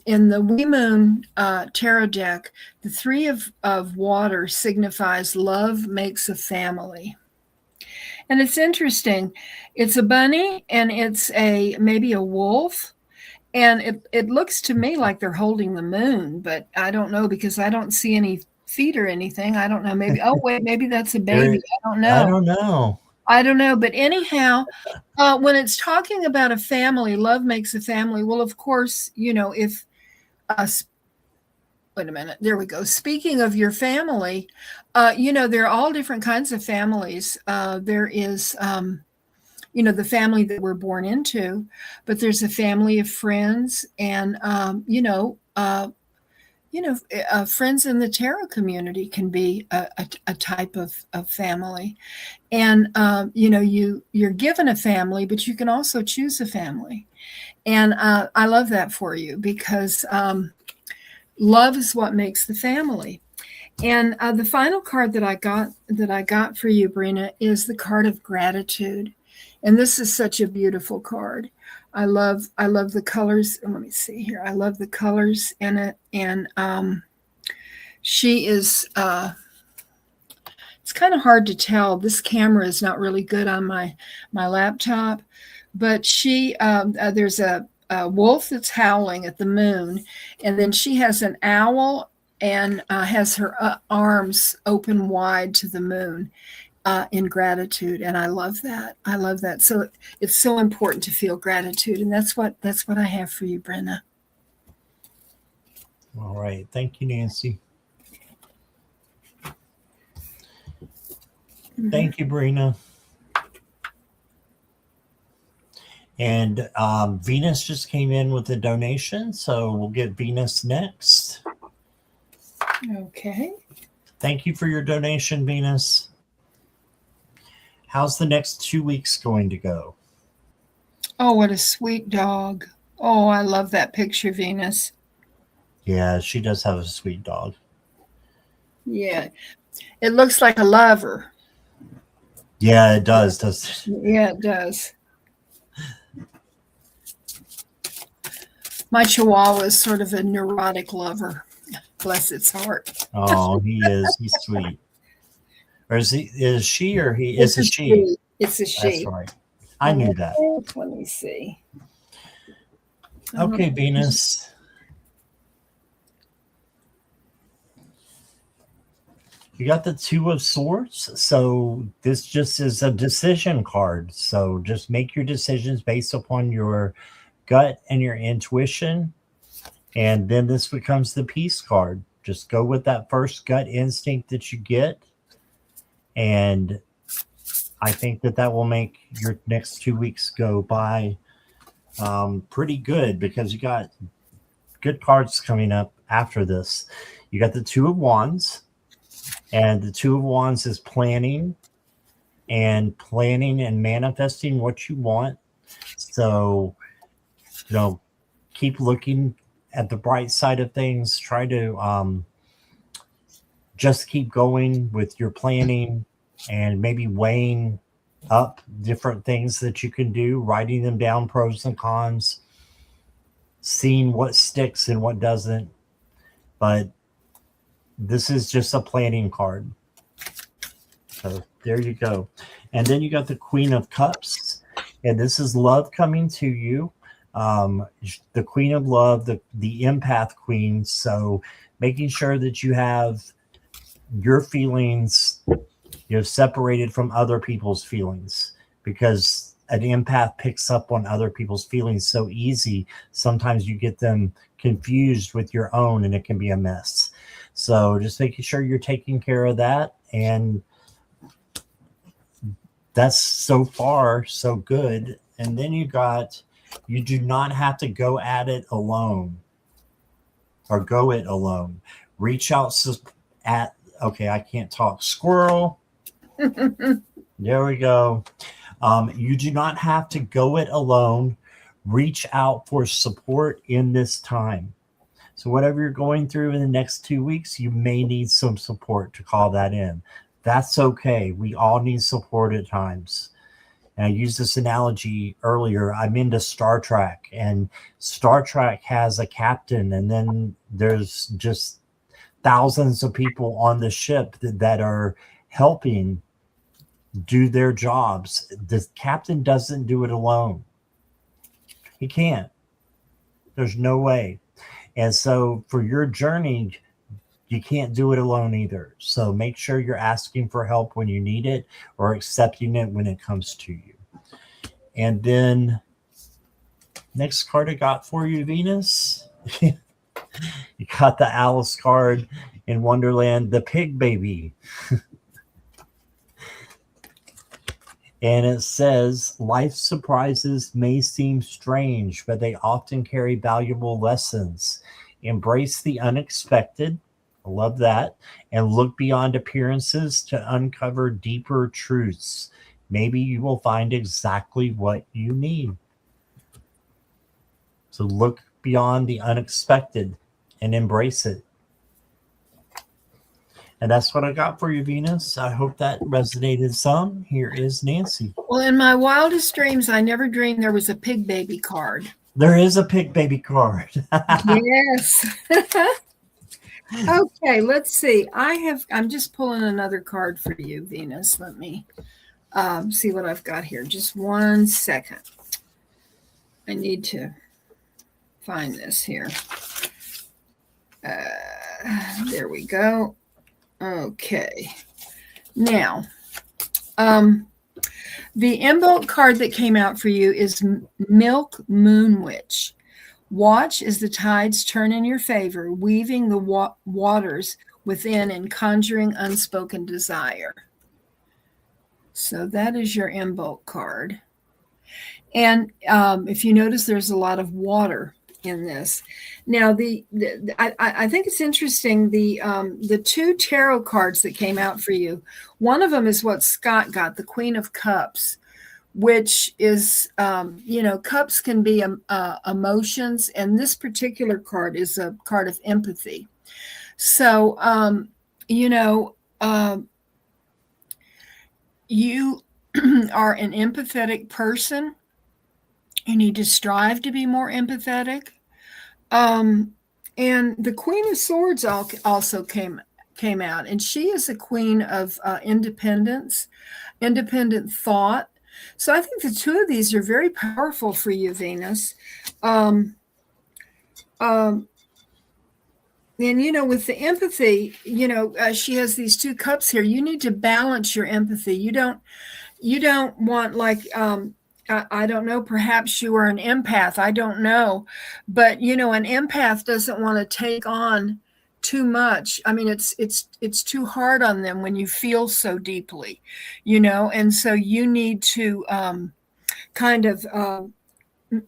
Wee Moon tarot deck. The Three of Water signifies love makes a family, and it's interesting. It's a bunny and it's maybe a wolf, and it looks to me like they're holding the moon, but I don't know because I don't see any feet or anything. I don't know. Maybe that's a baby. I don't know. I don't know. But anyhow, when it's talking about a family, love makes a family. Well, of course, if wait a minute. There we go. Speaking of your family, there are all different kinds of families. There is, the family that we're born into, but there's a family of friends, and friends in the tarot community can be a type of family. And you're given a family, but you can also choose a family. And I love that for you, because love is what makes the family. And the final card that I got for you, Brina, is the card of gratitude. And this is such a beautiful card. I love the colors. Let me see here. I love the colors in it. And she is it's kind of hard to tell. This camera is not really good on my laptop, but there's a wolf that's howling at the moon, and then she has an owl and has her arms open wide to the moon in gratitude. And I love that. I love that. So it's so important to feel gratitude, and that's what I have for you, Brenna. All right. Thank you, Nancy. Thank you, Brina. And Venus just came in with a donation, so we'll get Venus next. Okay. Thank you for your donation, Venus. How's the next 2 weeks going to go? Oh, what a sweet dog. Oh, I love that picture, Venus. Yeah, she does have a sweet dog. Yeah. It looks like a lover. Yeah, it does, doesn't it? Yeah, it does. My Chihuahua is sort of a neurotic lover. Bless its heart. Oh, he is. He's sweet. Or is she or he? It's a she. It's a she. That's right. I knew that. Let me see. Okay, Venus. You got the Two of Swords. So this just is a decision card. So just make your decisions based upon your gut and your intuition. And then this becomes the Peace card. Just go with that first gut instinct that you get. And I think that will make your next 2 weeks go by pretty good, because you got good cards coming up after this. You got the Two of Wands, and the Two of Wands is planning and manifesting what you want. So, keep looking at the bright side of things. Try to just keep going with your planning, and maybe weighing up different things that you can do, writing them down, pros and cons, seeing what sticks and what doesn't. But this is just a planning card. So there you go. And then you got the Queen of Cups, and this is love coming to you. The Queen of Love, the empath queen. So making sure that you have your feelings separated from other people's feelings, because an empath picks up on other people's feelings so easy. Sometimes you get them confused with your own, and it can be a mess. So just making sure you're taking care of that. And that's so far so good. And then you do not have to go at it alone, or go it alone. Reach out okay, I can't talk. Squirrel. There we go. You do not have to go it alone. Reach out for support in this time. So whatever you're going through in the next 2 weeks, you may need some support to call that in. That's okay. We all need support at times. And I used this analogy earlier. I'm into Star Trek, and Star Trek has a captain, and then there's just thousands of people on the ship that are helping do their jobs. The captain doesn't do it alone. He can't. There's no way. And so for your journey, you can't do it alone either. So make sure you're asking for help when you need it, or accepting it when it comes to you. And then next card I got for you, Venus. You got the Alice card in Wonderland, the pig baby. And it says, life surprises may seem strange, but they often carry valuable lessons. Embrace the unexpected. I love that. And look beyond appearances to uncover deeper truths. Maybe you will find exactly what you need. So look beyond the unexpected and embrace it. And that's what I got for you, Venus. I hope that resonated some. Here is Nancy. Well, in my wildest dreams, I never dreamed there was a pig baby card. There is a pig baby card. Yes. Okay, let's see. I'm just pulling another card for you, Venus. Let me see what I've got here. Just 1 second. I need to find this here. There we go. Okay. Now, the Embolc card that came out for you is Milk Moon Witch. Watch as the tides turn in your favor, weaving the waters within and conjuring unspoken desire. So that is your Embolc card. And if you notice, there's a lot of water in this. Now, I think it's interesting, the two tarot cards that came out for you, one of them is what Scott got, the Queen of Cups, which is, cups can be emotions, and this particular card is a card of empathy. So, you are an empathetic person. You need to strive to be more empathetic. And the Queen of Swords also came out, and she is a queen of independence, independent thought. So I think the two of these are very powerful for you, Venus. And with the empathy, she has these two cups here. You need to balance your empathy. You don't want, like, I don't know, perhaps you are an empath. I don't know. But, an empath doesn't want to take on too much. I mean, it's too hard on them when you feel so deeply, and so you need to kind of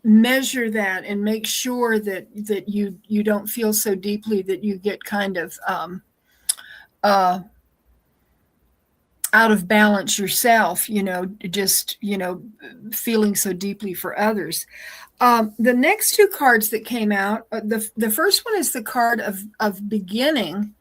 measure that and make sure that you don't feel so deeply that you get kind of out of balance yourself, just feeling so deeply for others. The next two cards that came out, the first one is the card of beginning,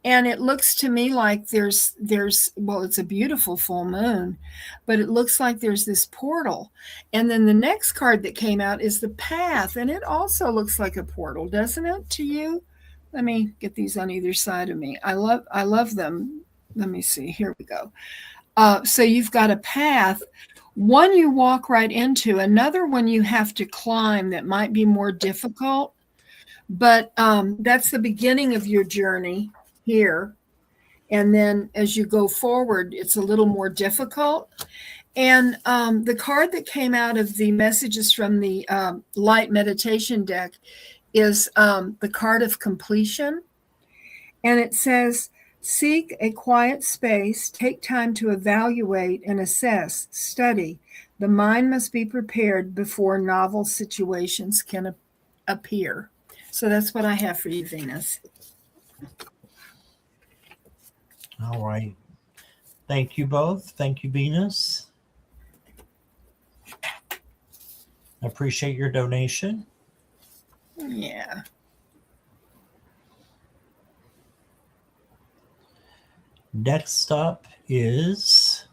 and it looks to me like there's it's a beautiful full moon, but it looks like there's this portal. And then the next card that came out is the path, and it also looks like a portal, doesn't it, to you? Let me get these on either side of me. I love them. Let me see. Here we go. So you've got a path. One you walk right into, another one you have to climb that might be more difficult. But that's the beginning of your journey here. And then as you go forward, it's a little more difficult. And the card that came out of the messages from the light meditation deck is the card of completion. And it says, seek a quiet space, take time to evaluate and assess, study. The mind must be prepared before novel situations can appear. So that's what I have for you, Venus. All right. Thank you both. Thank you, Venus. I appreciate your donation. Yeah. Next up is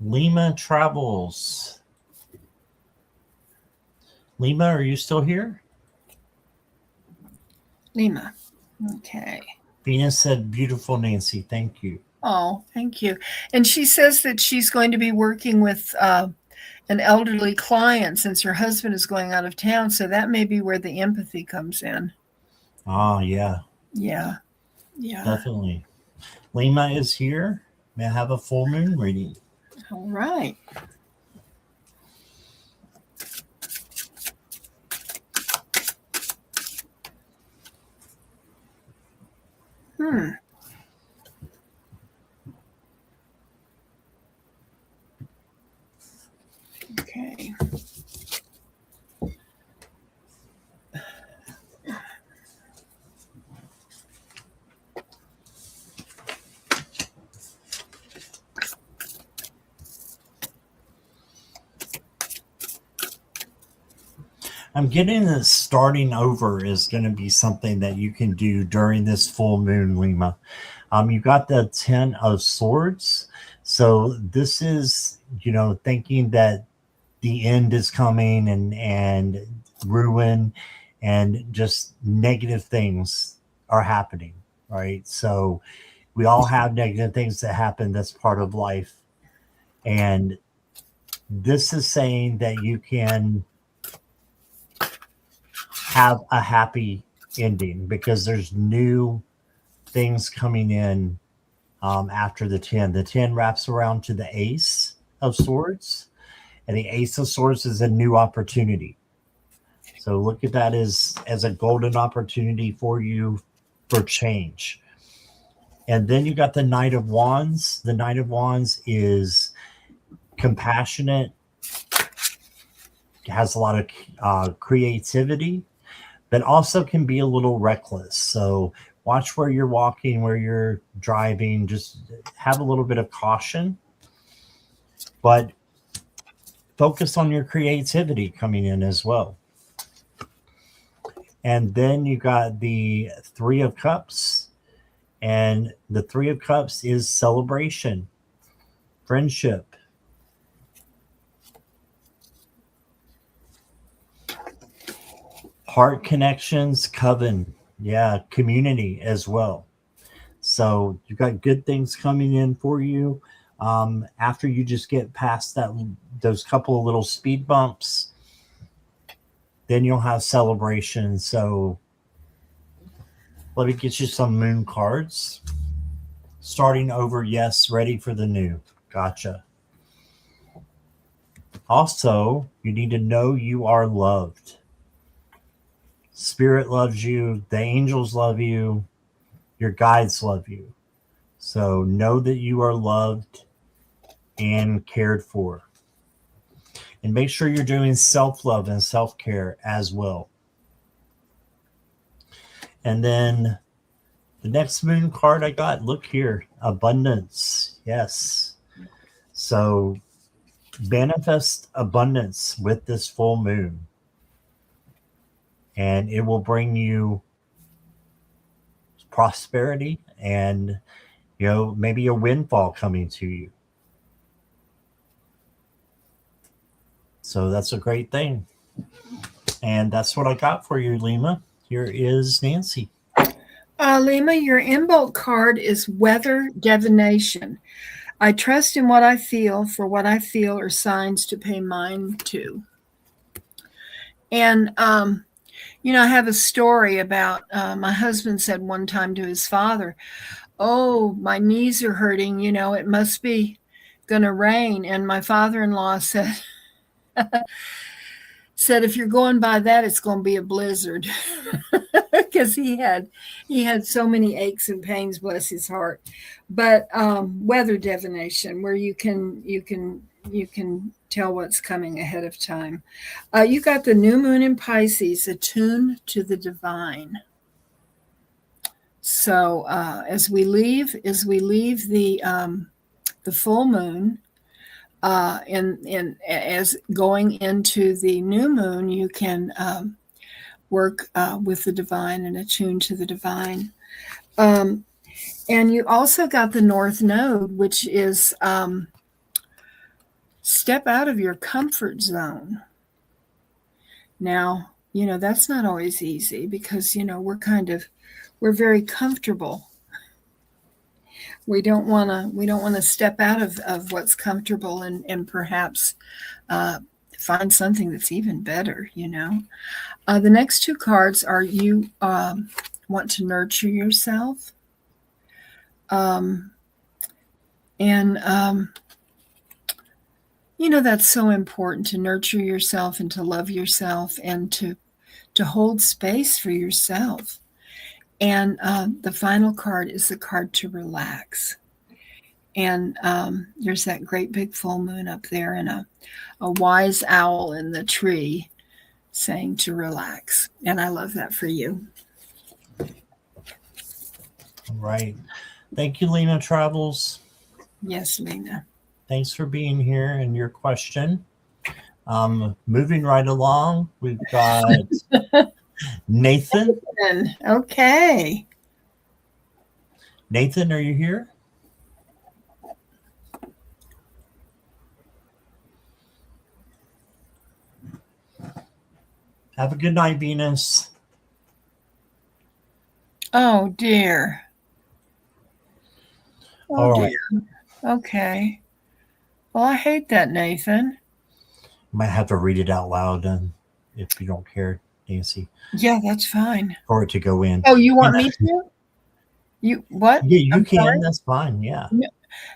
Lima Travels. Lima, are you still here? Lima. Okay. Venus said, beautiful, Nancy. Thank you. Oh, thank you. And she says that she's going to be working with an elderly client since her husband is going out of town. So that may be where the empathy comes in. Oh, yeah. Yeah. Yeah. Definitely. Lima is here. May I have a full moon reading? All right. Okay. I'm getting that starting over is going to be something that you can do during this full moon, Lima. You got the 10 of Swords. So this is, thinking that the end is coming and ruin and just negative things are happening, right? So we all have negative things that happen. That's part of life. And this is saying that you can have a happy ending because there's new things coming in after the 10. The 10 wraps around to the Ace of Swords, and the Ace of Swords is a new opportunity. So look at that as a golden opportunity for you for change. And then you got the Knight of Wands. The Knight of Wands is compassionate, has a lot of creativity, but also can be a little reckless. So watch where you're walking, where you're driving. Just have a little bit of caution, but focus on your creativity coming in as well. And then you got the Three of Cups. And the Three of Cups is celebration, friendship. Heart connections, coven. Yeah, community as well. So you've got good things coming in for you. After you just get past those couple of little speed bumps, then you'll have celebration. So let me get you some moon cards. Starting over, yes, ready for the new. Gotcha. Also, you need to know you are loved. Spirit loves you. The angels love you. Your guides love you. So know that you are loved and cared for. And make sure you're doing self-love and self-care as well. And then the next moon card I got, look here, abundance. Yes. So manifest abundance with this full moon. And it will bring you prosperity and, maybe a windfall coming to you. So that's a great thing. And that's what I got for you, Lima. Here is Nancy. Lima, your Imbolc card is weather divination. I trust in what I feel, for what I feel are signs to pay mind to. And, I have a story about my husband said one time to his father, "Oh, my knees are hurting, it must be going to rain." And my father-in-law said, if you're going by that, it's going to be a blizzard. Because he had so many aches and pains, bless his heart. But weather divination, where you can tell what's coming ahead of time. You got the new moon in Pisces, attuned to the divine. So as we leave the full moon, and as going into the new moon, you can work with the divine and attune to the divine. And you also got the North Node, which is step out of your comfort zone. Now, that's not always easy because, we're very comfortable. We don't want to step out of what's comfortable and perhaps find something that's even better, The next two cards are you want to nurture yourself. That's so important, to nurture yourself and to love yourself and to hold space for yourself. And the final card is the card to relax. And there's that great big full moon up there and a wise owl in the tree saying to relax. And I love that for you. Right. Thank you, Lena Travels. Yes, Lena. Thanks for being here and your question. Moving right along, we've got Nathan. Okay. Nathan, are you here? Have a good night, Venus. Oh, dear. Oh, All dear. Right. Okay. Well, I hate that, Nathan. Might have to read it out loud if you don't care, Nancy. Yeah, that's fine. For it to go in. Oh, you want me to? You what? Yeah, you can. Sorry? That's fine. Yeah.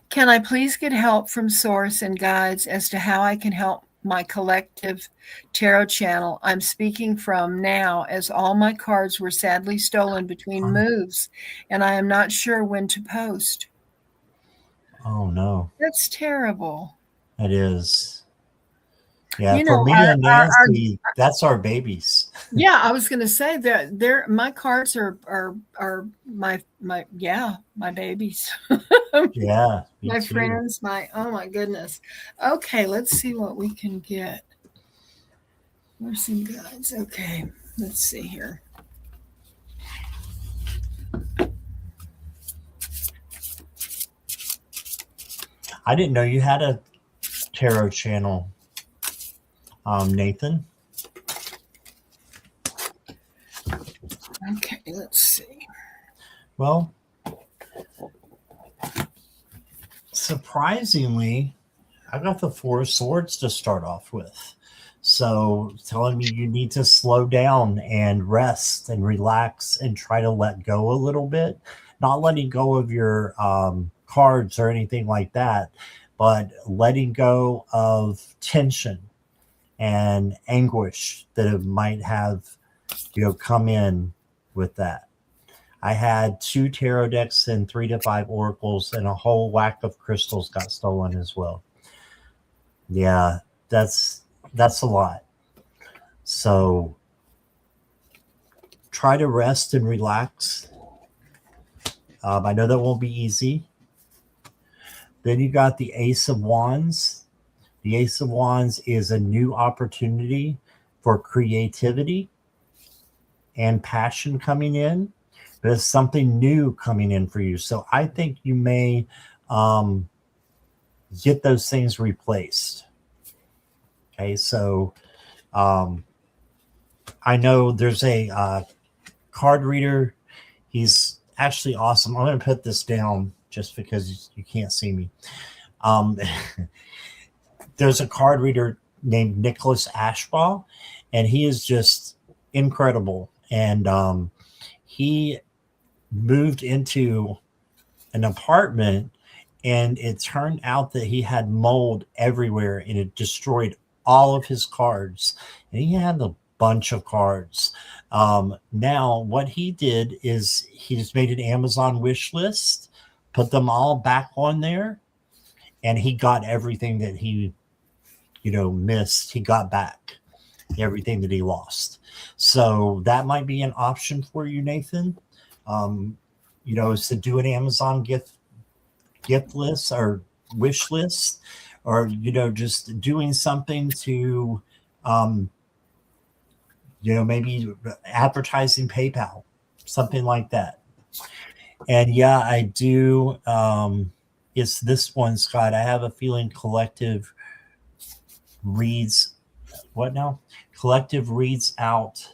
Can I please get help from Source and guides as to how I can help my collective tarot channel I'm speaking from now, as all my cards were sadly stolen between moves, and I am not sure when to post. Oh, no. That's terrible. It is. Yeah, for me and Nancy, that's our babies. Yeah, I was going to say that my cards are my babies. Yeah, my friends, oh my goodness. Okay, let's see what we can get. Where's some guides? Okay, let's see here. I didn't know you had a tarot channel, Nathan. Okay, let's see. Well, surprisingly, I got the Four of Swords to start off with. So telling me you need to slow down and rest and relax and try to let go a little bit. Not letting go of your cards or anything like that, but letting go of tension and anguish that it might have, come in with that. I had 2 tarot decks and 3 to 5 oracles, and a whole whack of crystals got stolen as well. Yeah, that's a lot. So try to rest and relax. I know that won't be easy. Then you got the Ace of Wands. The Ace of Wands is a new opportunity for creativity and passion coming in. There's something new coming in for you. So I think you may get those things replaced. Okay, so I know there's a card reader. He's actually awesome. I'm going to put this down just because you can't see me. There's a card reader named Nicholas Ashbaugh, and he is just incredible. And he moved into an apartment, and it turned out that he had mold everywhere, and it destroyed all of his cards. And he had a bunch of cards. Now, what he did is he just made an Amazon wish list, put them all back on there, and he got everything that he, missed. He got back everything that he lost. So that might be an option for you, Nathan. Is to do an Amazon gift list or wish list, or, just doing something to, maybe advertising PayPal, something like that. And yeah, I do. It's this one, Scott. I have a feeling collective reads what now? Collective reads out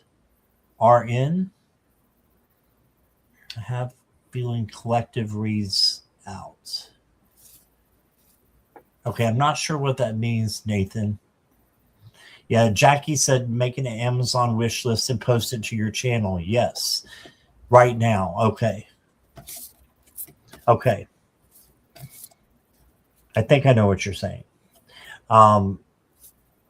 RN. I have a feeling collective reads out. Okay, I'm not sure what that means, Nathan. Yeah, Jackie said make an Amazon wish list and post it to your channel. Yes, right now. Okay. I think I know what you're saying.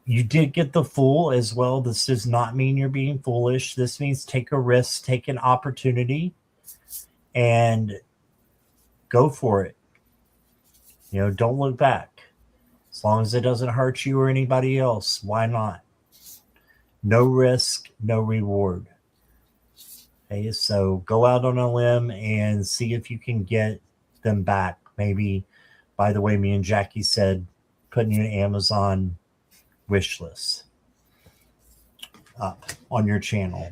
You did get the Fool as well. This does not mean you're being foolish. This means take a risk, take an opportunity. and go for it. Don't look back. As long as it doesn't hurt you or anybody else, why not? No risk, no reward. Okay, so go out on a limb and see if you can get them back. Maybe, by the way, me and Jackie said, putting you an Amazon wish list up on your channel.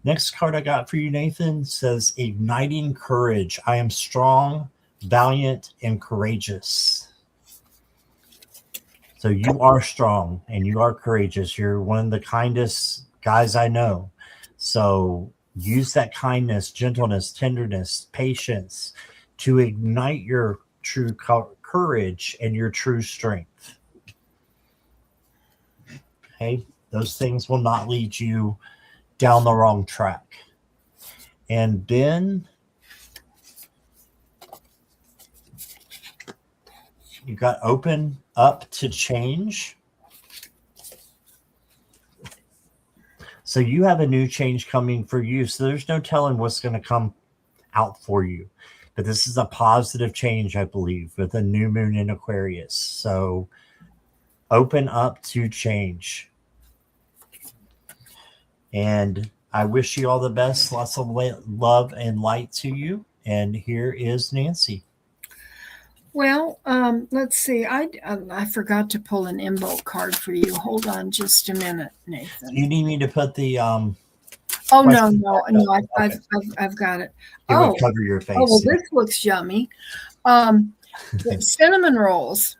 Next card I got for you, Nathan, says Igniting Courage. I am strong, valiant, and courageous. So you are strong and you are courageous. You're one of the kindest guys I know. So use that kindness, gentleness, tenderness, patience to ignite your true courage and your true strength. Okay? Those things will not lead you down the wrong track. And then you got open up to change. So you have a new change coming for you. So there's no telling what's going to come out for you. But this is a positive change, I believe, with a new moon in Aquarius. So open up to change. And I wish you all the best. Lots of love and light to you. And here is Nancy. Well, let's see. I forgot to pull an Imbolc card for you. Hold on just a minute, Nathan. You need me to put the oh no, I've got it. It would cover your face. Oh well, this looks yummy. Cinnamon rolls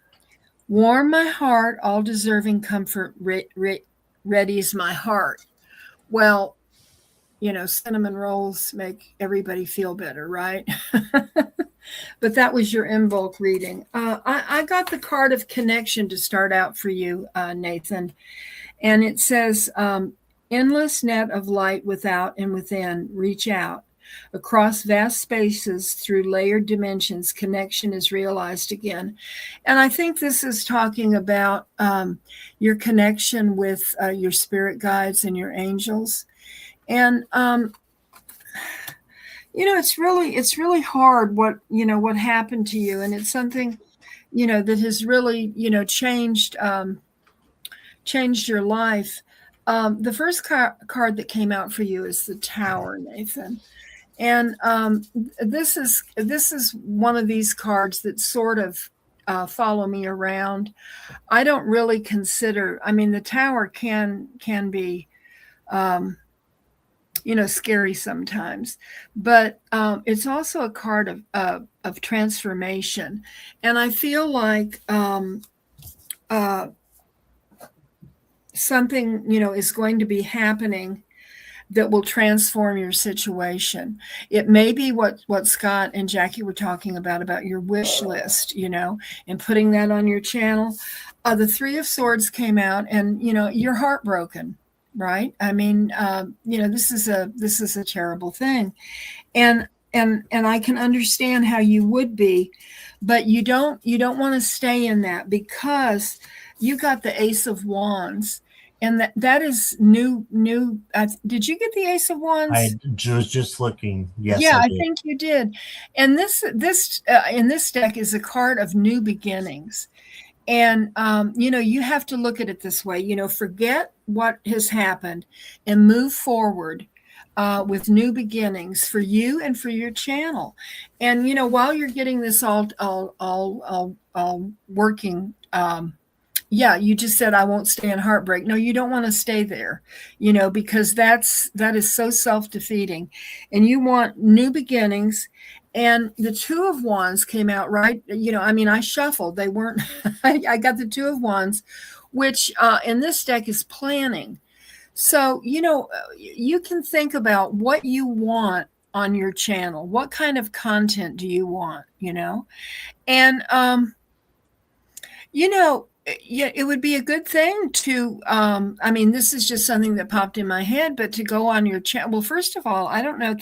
warm my heart, all deserving comfort readies my heart. Well, cinnamon rolls make everybody feel better, right? But that was your Imbolc reading. I got the card of connection to start out for you, Nathan. And it says, endless net of light without and within, reach out. Across vast spaces through layered dimensions, connection is realized again. And I think this is talking about your connection with your spirit guides and your angels. And it's really hard what happened to you, and it's something that has really changed your life. The first card that came out for you is the Tower, Nathan, and this is one of these cards that sort of follow me around. I don't really consider. I mean, the Tower can be scary sometimes, but it's also a card of transformation. And I feel like something, is going to be happening that will transform your situation. It may be what Scott and Jackie were talking about your wish list, and putting that on your channel. The Three of Swords came out, and, you're heartbroken. Right. I mean, this is a terrible thing. And I can understand how you would be, but you don't want to stay in that, because you got the Ace of Wands, and that is new. Did you get the Ace of Wands? I was just looking. Yes. Yeah, I think you did. And this in this deck is a card of new beginnings. And, you have to look at it this way, forget what has happened and move forward with new beginnings for you and for your channel. And, while you're getting this all working, you just said, I won't stay in heartbreak. No, you don't want to stay there, because that is so self-defeating, and you want new beginnings. And the Two of Wands came out, right? I shuffled. They weren't, I got the Two of Wands, which in this deck is planning. So, you can think about what you want on your channel. What kind of content do you want, And, yeah, it would be a good thing to, this is just something that popped in my head, but to go on your channel. Well, first of all, I don't know,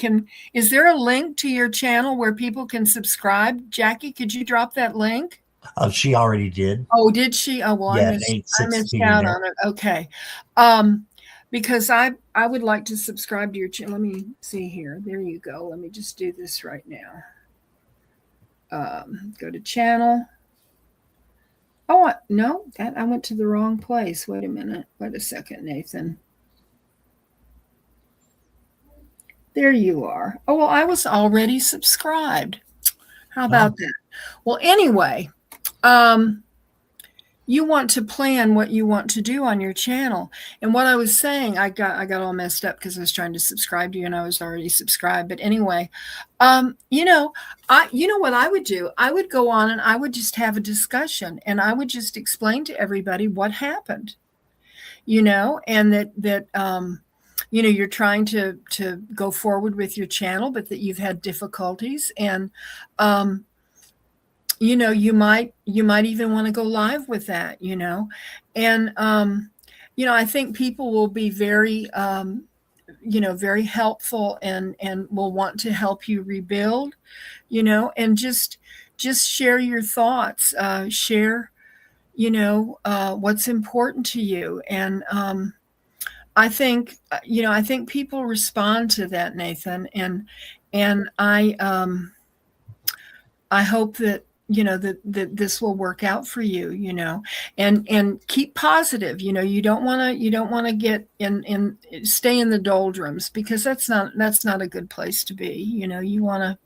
is there a link to your channel where people can subscribe? Jackie, could you drop that link? She already did. Oh, did she? Oh, well, yeah, I missed out on it. Okay. because I would like to subscribe to your channel. Let me see here. There you go. Let me just do this right now. Go to channel. Oh, no, that I went to the wrong place. Wait a minute. Wait a second, Nathan. There you are. Oh, well, I was already subscribed. How about that? Well, anyway, you want to plan what you want to do on your channel. And what I was saying, I got all messed up because I was trying to subscribe to you and I was already subscribed. But anyway, you know what I would do? I would go on and I would just have a discussion and I would just explain to everybody what happened, and that you're trying to go forward with your channel, but that you've had difficulties and you might even want to go live with that, and I think people will be very very helpful and will want to help you rebuild, and just share your thoughts, share what's important to you. And I think people respond to that, Nathan, and I hope that that this will work out for you, and keep positive. You don't want to get in stay in the doldrums, because that's not a good place to be. You want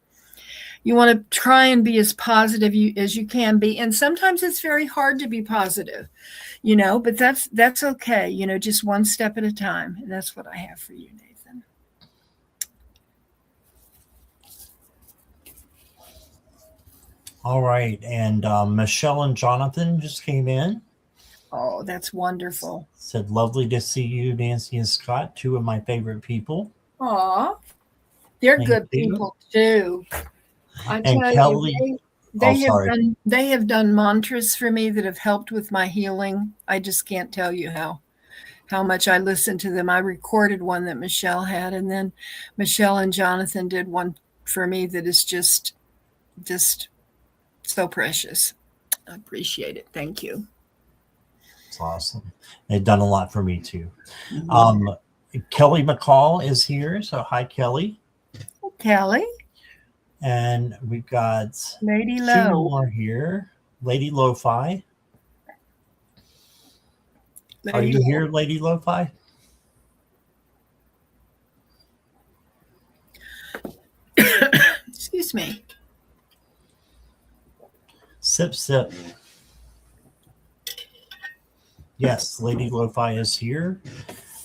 to try and be as positive as you can be, and sometimes it's very hard to be positive, but that's okay. Just one step at a time. And that's what I have for you, Nathan. All right. And Michelle and Jonathan just came in. Oh, that's wonderful. Said, lovely to see you, Nancy and Scott, two of my favorite people. Aw, they're good people too. I tell Kelly, you, they have done mantras for me that have helped with my healing. I just can't tell you how much I listened to them. I recorded one that Michelle had, and then Michelle and Jonathan did one for me that is just so precious. I appreciate it. Thank you. It's awesome. They've done a lot for me too. Mm-hmm. Kelly McCall is here. So hi, Kelly. Hey, Kelly. And we've got Lady two Low more here. Lady Lo-Fi. Are you here, Lady Lo-Fi? Excuse me. Sip, sip. Yes, Lady Lo-Fi is here.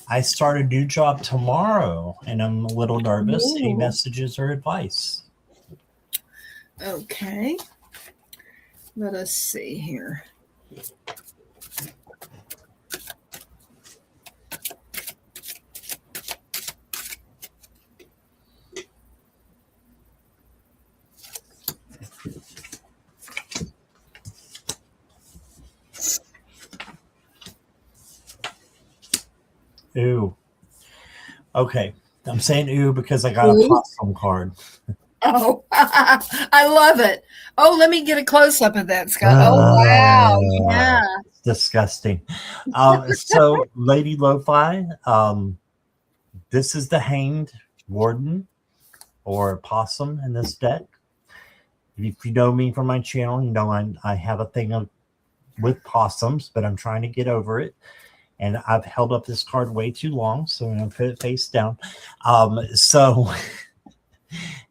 I start a new job tomorrow, and I'm a little nervous. Ooh. Any messages or advice? Okay. Let us see here. Ooh. Okay. I'm saying ooh because I got a possum card. Oh, I love it. Oh, let me get a close-up of that, Scott. Oh, wow. Yeah. It's disgusting. So, Lady Lo-Fi, this is the Hanged Warden or Possum in this deck. If you know me from my channel, you know I have a thing with possums, but I'm trying to get over it. And I've held up this card way too long, so I'm going to put it face down. So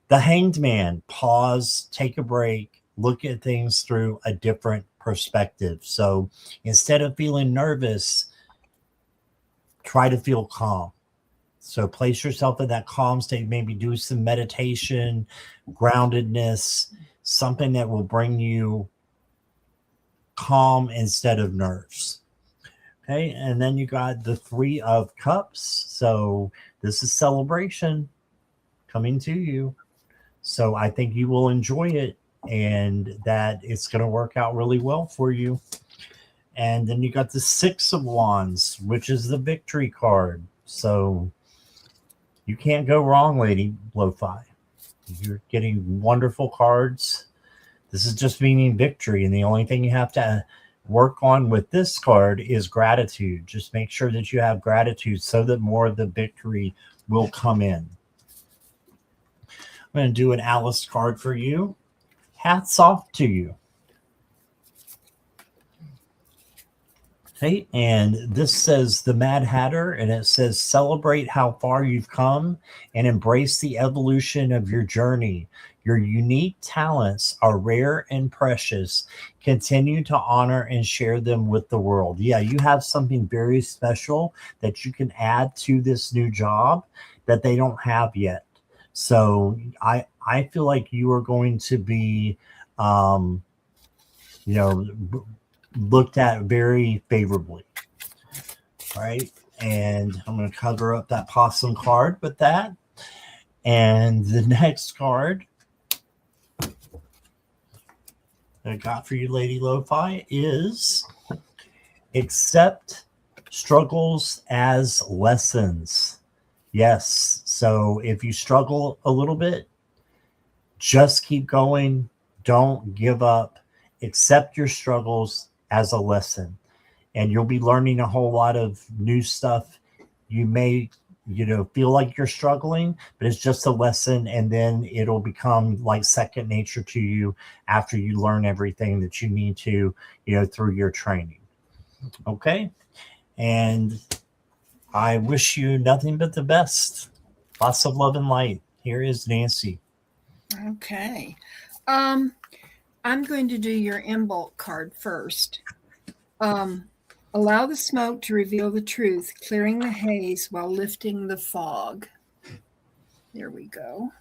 the Hanged Man, pause, take a break, look at things through a different perspective. So instead of feeling nervous, try to feel calm. So place yourself in that calm state, maybe do some meditation, groundedness, something that will bring you calm instead of nerves. Okay, and then you got the Three of Cups. So this is celebration coming to you. So I think you will enjoy it and that it's going to work out really well for you. And then you got the Six of Wands, which is the victory card. So you can't go wrong, Lady Lo-Fi. You're getting wonderful cards. This is just meaning victory. And the only thing you have to work on with this card is gratitude. Just make sure that you have gratitude so that more of the victory will come in. I'm going to do an Alice card for you. Hats off to you. Okay, and this says the Mad Hatter, and it says celebrate how far you've come and embrace the evolution of your journey. Your unique talents are rare and precious. Continue to honor and share them with the world. Yeah, you have something very special that you can add to this new job that they don't have yet. So I feel like you are going to be, um, you know, looked at very favorably. All right. And I'm going to cover up that possum card with that. And the next card that I got for you, Lady Lo-Fi, is accept struggles as lessons. Yes. So if you struggle a little bit, just keep going. Don't give up. Accept your struggles as a lesson, and you'll be learning a whole lot of new stuff. You may, feel like you're struggling, but it's just a lesson, and then it'll become like second nature to you after you learn everything that you need to, through your training. Okay. And I wish you nothing but the best. Lots of love and light. Here is Nancy. Okay. I'm going to do your Imbolc card first. Allow the smoke to reveal the truth, clearing the haze while lifting the fog. There we go.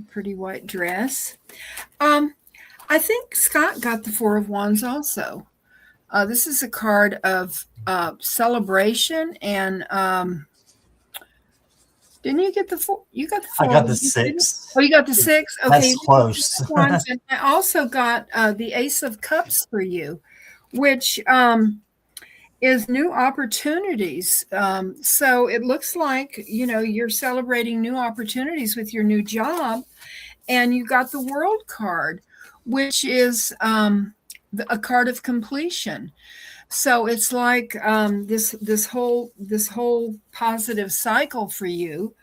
Pretty white dress. I think Scott got the Four of Wands also. This is a card of celebration, and didn't you get the four? You got the four. I got the six. Oh, you got the six? Okay. That's close. And I also got the Ace of Cups for you, which is new opportunities. So it looks like, you're celebrating new opportunities with your new job. And you got the World card, which is a card of completion. So it's like this whole positive cycle for you,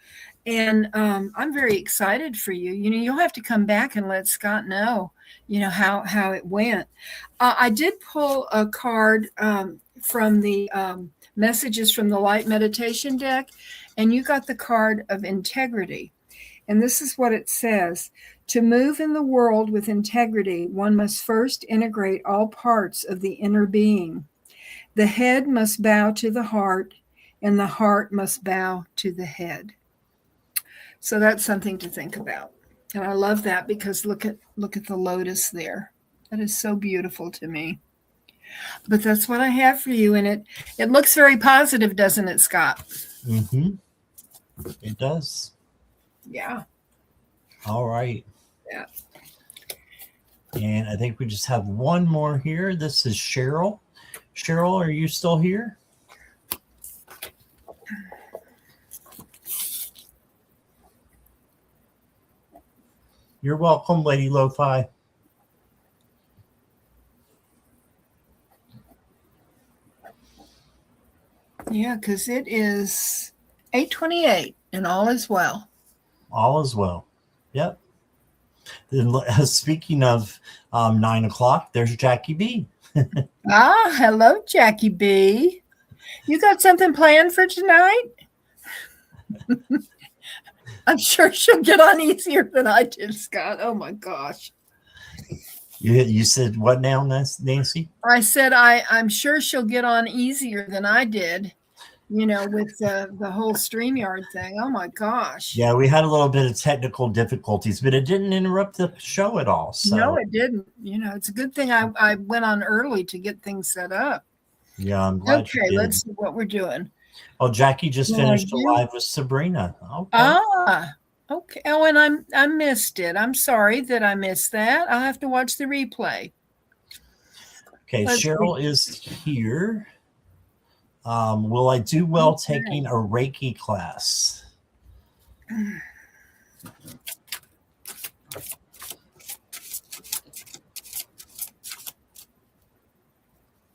and I'm very excited for you. You'll have to come back and let Scott know, how it went. I did pull a card from the Messages from the Light meditation deck, and you got the card of integrity. And this is what it says. To move in the world with integrity, one must first integrate all parts of the inner being. The head must bow to the heart, and the heart must bow to the head. So that's something to think about. And I love that because look at the lotus there. That is so beautiful to me. But that's what I have for you, and it looks very positive, doesn't it, Scott? Mm-hmm. It does. Yeah. All right. Yeah. And I think we just have one more here. This is Cheryl. Cheryl, are you still here? You're welcome, Lady Lo-Fi. Yeah, because it is 8:28 and all is well. All is well. Yep. Then, speaking of 9 o'clock, there's Jackie B. Hello, Jackie B. You got something planned for tonight? I'm sure she'll get on easier than I did, Scott. Oh my gosh. You said what now, Nancy? I said I'm sure she'll get on easier than I did, with the whole StreamYard thing. Oh my gosh. Yeah, we had a little bit of technical difficulties, but it didn't interrupt the show at all. So. No, it didn't. It's a good thing I went on early to get things set up. Yeah, I'm glad you did. Let's see what we're doing. Oh, Jackie just finished a live with Sabrina. Okay. Okay. Oh, and I missed it. I'm sorry that I missed that. I'll have to watch the replay. Okay, Cheryl is here. Will I do well taking a Reiki class?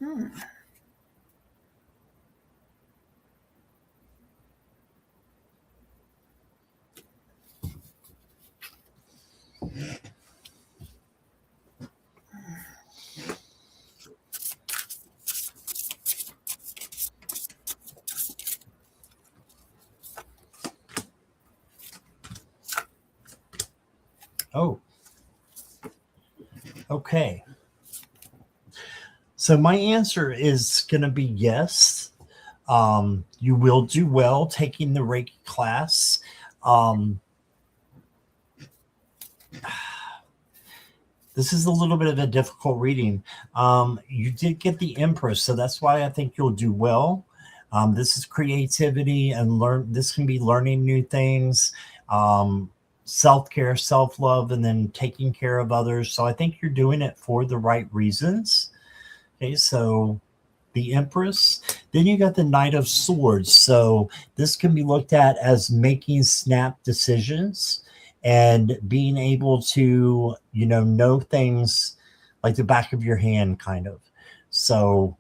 Hmm. Oh, okay. So my answer is going to be yes. You will do well taking the Reiki class. Um, this is a little bit of a difficult reading. You did get the Empress, so that's why I think you'll do well. This is creativity and learn. This can be learning new things, self-care, self-love, and then taking care of others. So I think you're doing it for the right reasons. Okay, so the Empress. Then you got the Knight of Swords. So this can be looked at as making snap decisions and being able to, know things like the back of your hand, kind of. So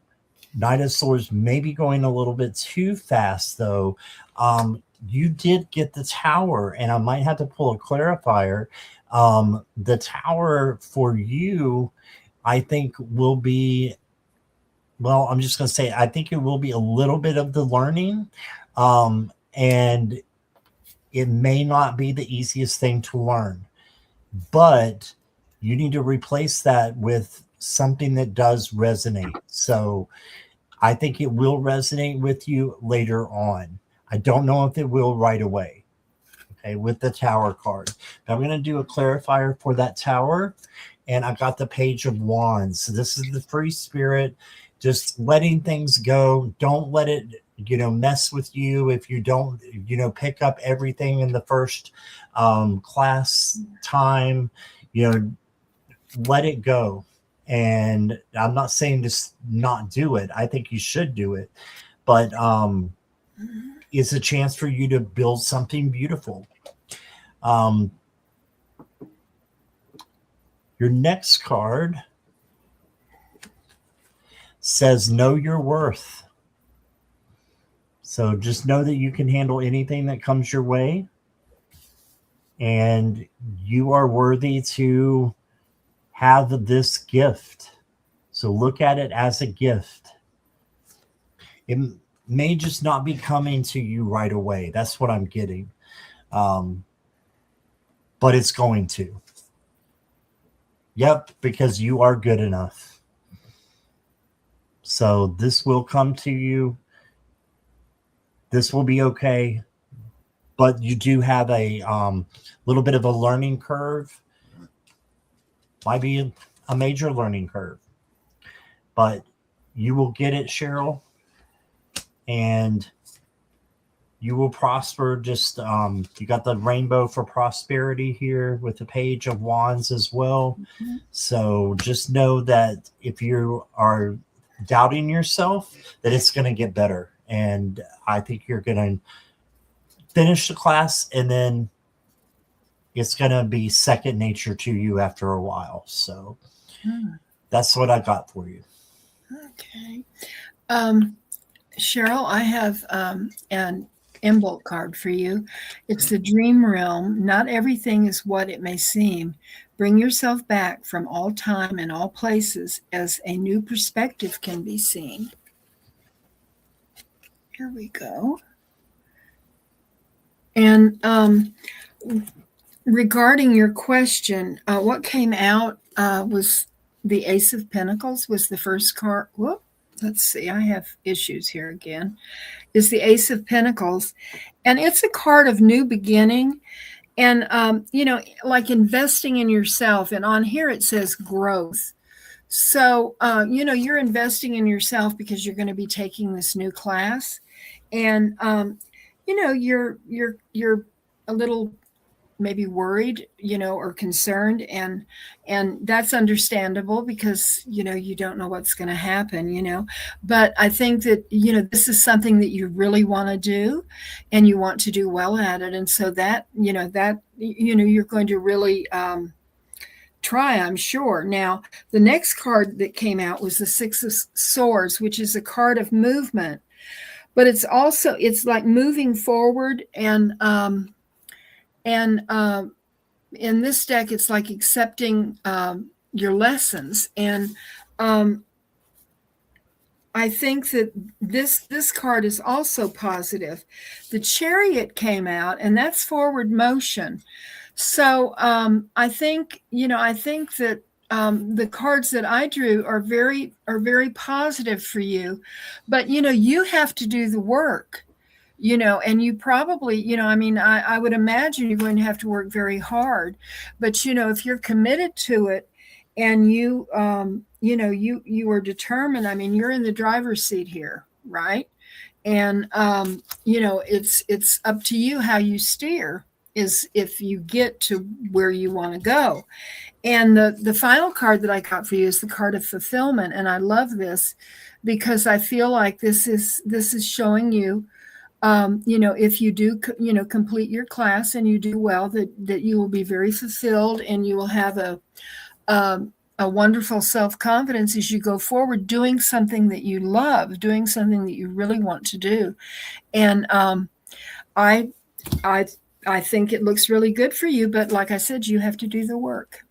Knight of Swords may be going a little bit too fast, though. You did get the Tower, and I might have to pull a clarifier. The Tower for you, I think, will be, well, I'm just going to say, I think it will be a little bit of the learning. And it may not be the easiest thing to learn, but you need to replace that with something that does resonate. So I think it will resonate with you later on. I don't know if it will right away. Okay, with the Tower card. But I'm going to do a clarifier for that Tower. And I got the Page of Wands. So this is the free spirit, just letting things go. Don't let it, mess with you if you don't, pick up everything in the first class time. Let it go. And I'm not saying to not do it. I think you should do it. But it's a chance for you to build something beautiful. Your next card says, know your worth. So just know that you can handle anything that comes your way. And you are worthy to have this gift. So look at it as a gift. It may just not be coming to you right away. That's what I'm getting. But it's going to. Yep, because you are good enough. So this will come to you. This will be okay. But you do have a little bit of a learning curve. Might be a major learning curve. But you will get it, Cheryl. And you will prosper. Just you got the rainbow for prosperity here with the Page of Wands as well. Mm-hmm. So just know that if you are doubting yourself, that it's going to get better. And I think you're going to finish the class, and then it's going to be second nature to you after a while. So that's what I got for you. Okay. Cheryl, I have an Embolt card for you. It's the Dream Realm. Not everything is what it may seem. Bring yourself back from all time and all places as a new perspective can be seen. Here we go. And regarding your question, what came out was the Ace of Pentacles was the first card. Whoop. Let's see, I have issues here again, is the Ace of Pentacles. And it's a card of new beginning and, like investing in yourself. And on here it says growth. So, you're investing in yourself because you're going to be taking this new class. And, you're a little maybe worried, or concerned, and that's understandable because, you don't know what's going to happen, but I think that, this is something that you really want to do and you want to do well at it. And so that, you're going to really, try, I'm sure. Now, the next card that came out was the Six of Swords, which is a card of movement, but it's like moving forward, and in this deck, it's like accepting your lessons. And I think that this card is also positive. The Chariot came out, and that's forward motion. So I think that the cards that I drew are very positive for you, but you have to do the work. And you probably, I mean, I would imagine you're going to have to work very hard, but if you're committed to it, and you are determined. I mean, you're in the driver's seat here, right? And it's up to you how you steer, is if you get to where you want to go. And the final card that I got for you is the card of fulfillment, and I love this because I feel like this is showing you, if you do, complete your class and you do well, that you will be very fulfilled, and you will have a wonderful self-confidence as you go forward, doing something that you love, doing something that you really want to do. And I think it looks really good for you, but like I said, you have to do the work.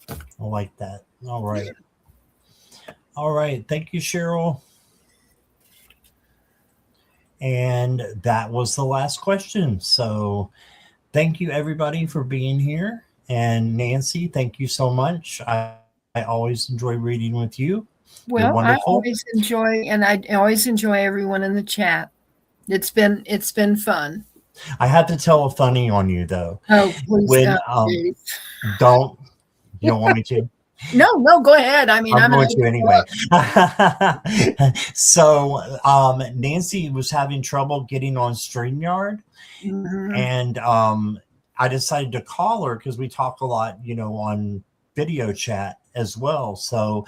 I like that. All right. All right. Thank you, Cheryl. And that was the last question. So thank you, everybody, for being here. And Nancy, thank you so much. I always enjoy reading with you. Well, I always enjoy everyone in the chat. It's been fun. I have to tell a funny on you, though. Oh, please. Don't. You don't want me to? No, go ahead. I mean, I'm going to anyway. So Nancy was having trouble getting on StreamYard. Mm-hmm. And I decided to call her because we talk a lot, on video chat as well. So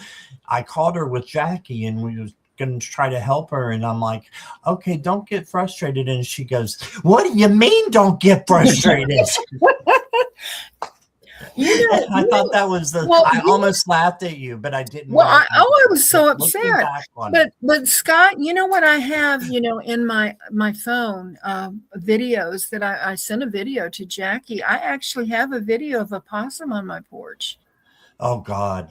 I called her with Jackie, and we was going to try to help her. And I'm like, okay, don't get frustrated. And she goes, what do you mean don't get frustrated? I thought that was I almost laughed at you, but I didn't. Well, I was so upset. But Scott, you know what I have, in my phone, videos that I sent a video to Jackie. I actually have a video of a possum on my porch. Oh God.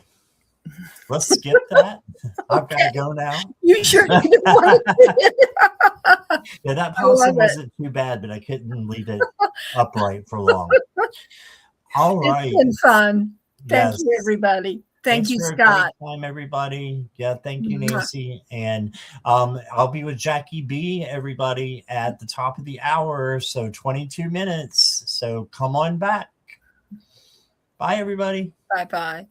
Let's skip that. I've got to go now. You sure? Yeah, that possum wasn't too bad, but I couldn't leave it upright for long. All right. It's been fun. Thank you, everybody. Thanks you, Scott. Time, everybody. Yeah, thank you, Nancy. And I'll be with Jackie B, everybody, at the top of the hour. So 22 minutes. So come on back. Bye, everybody. Bye-bye.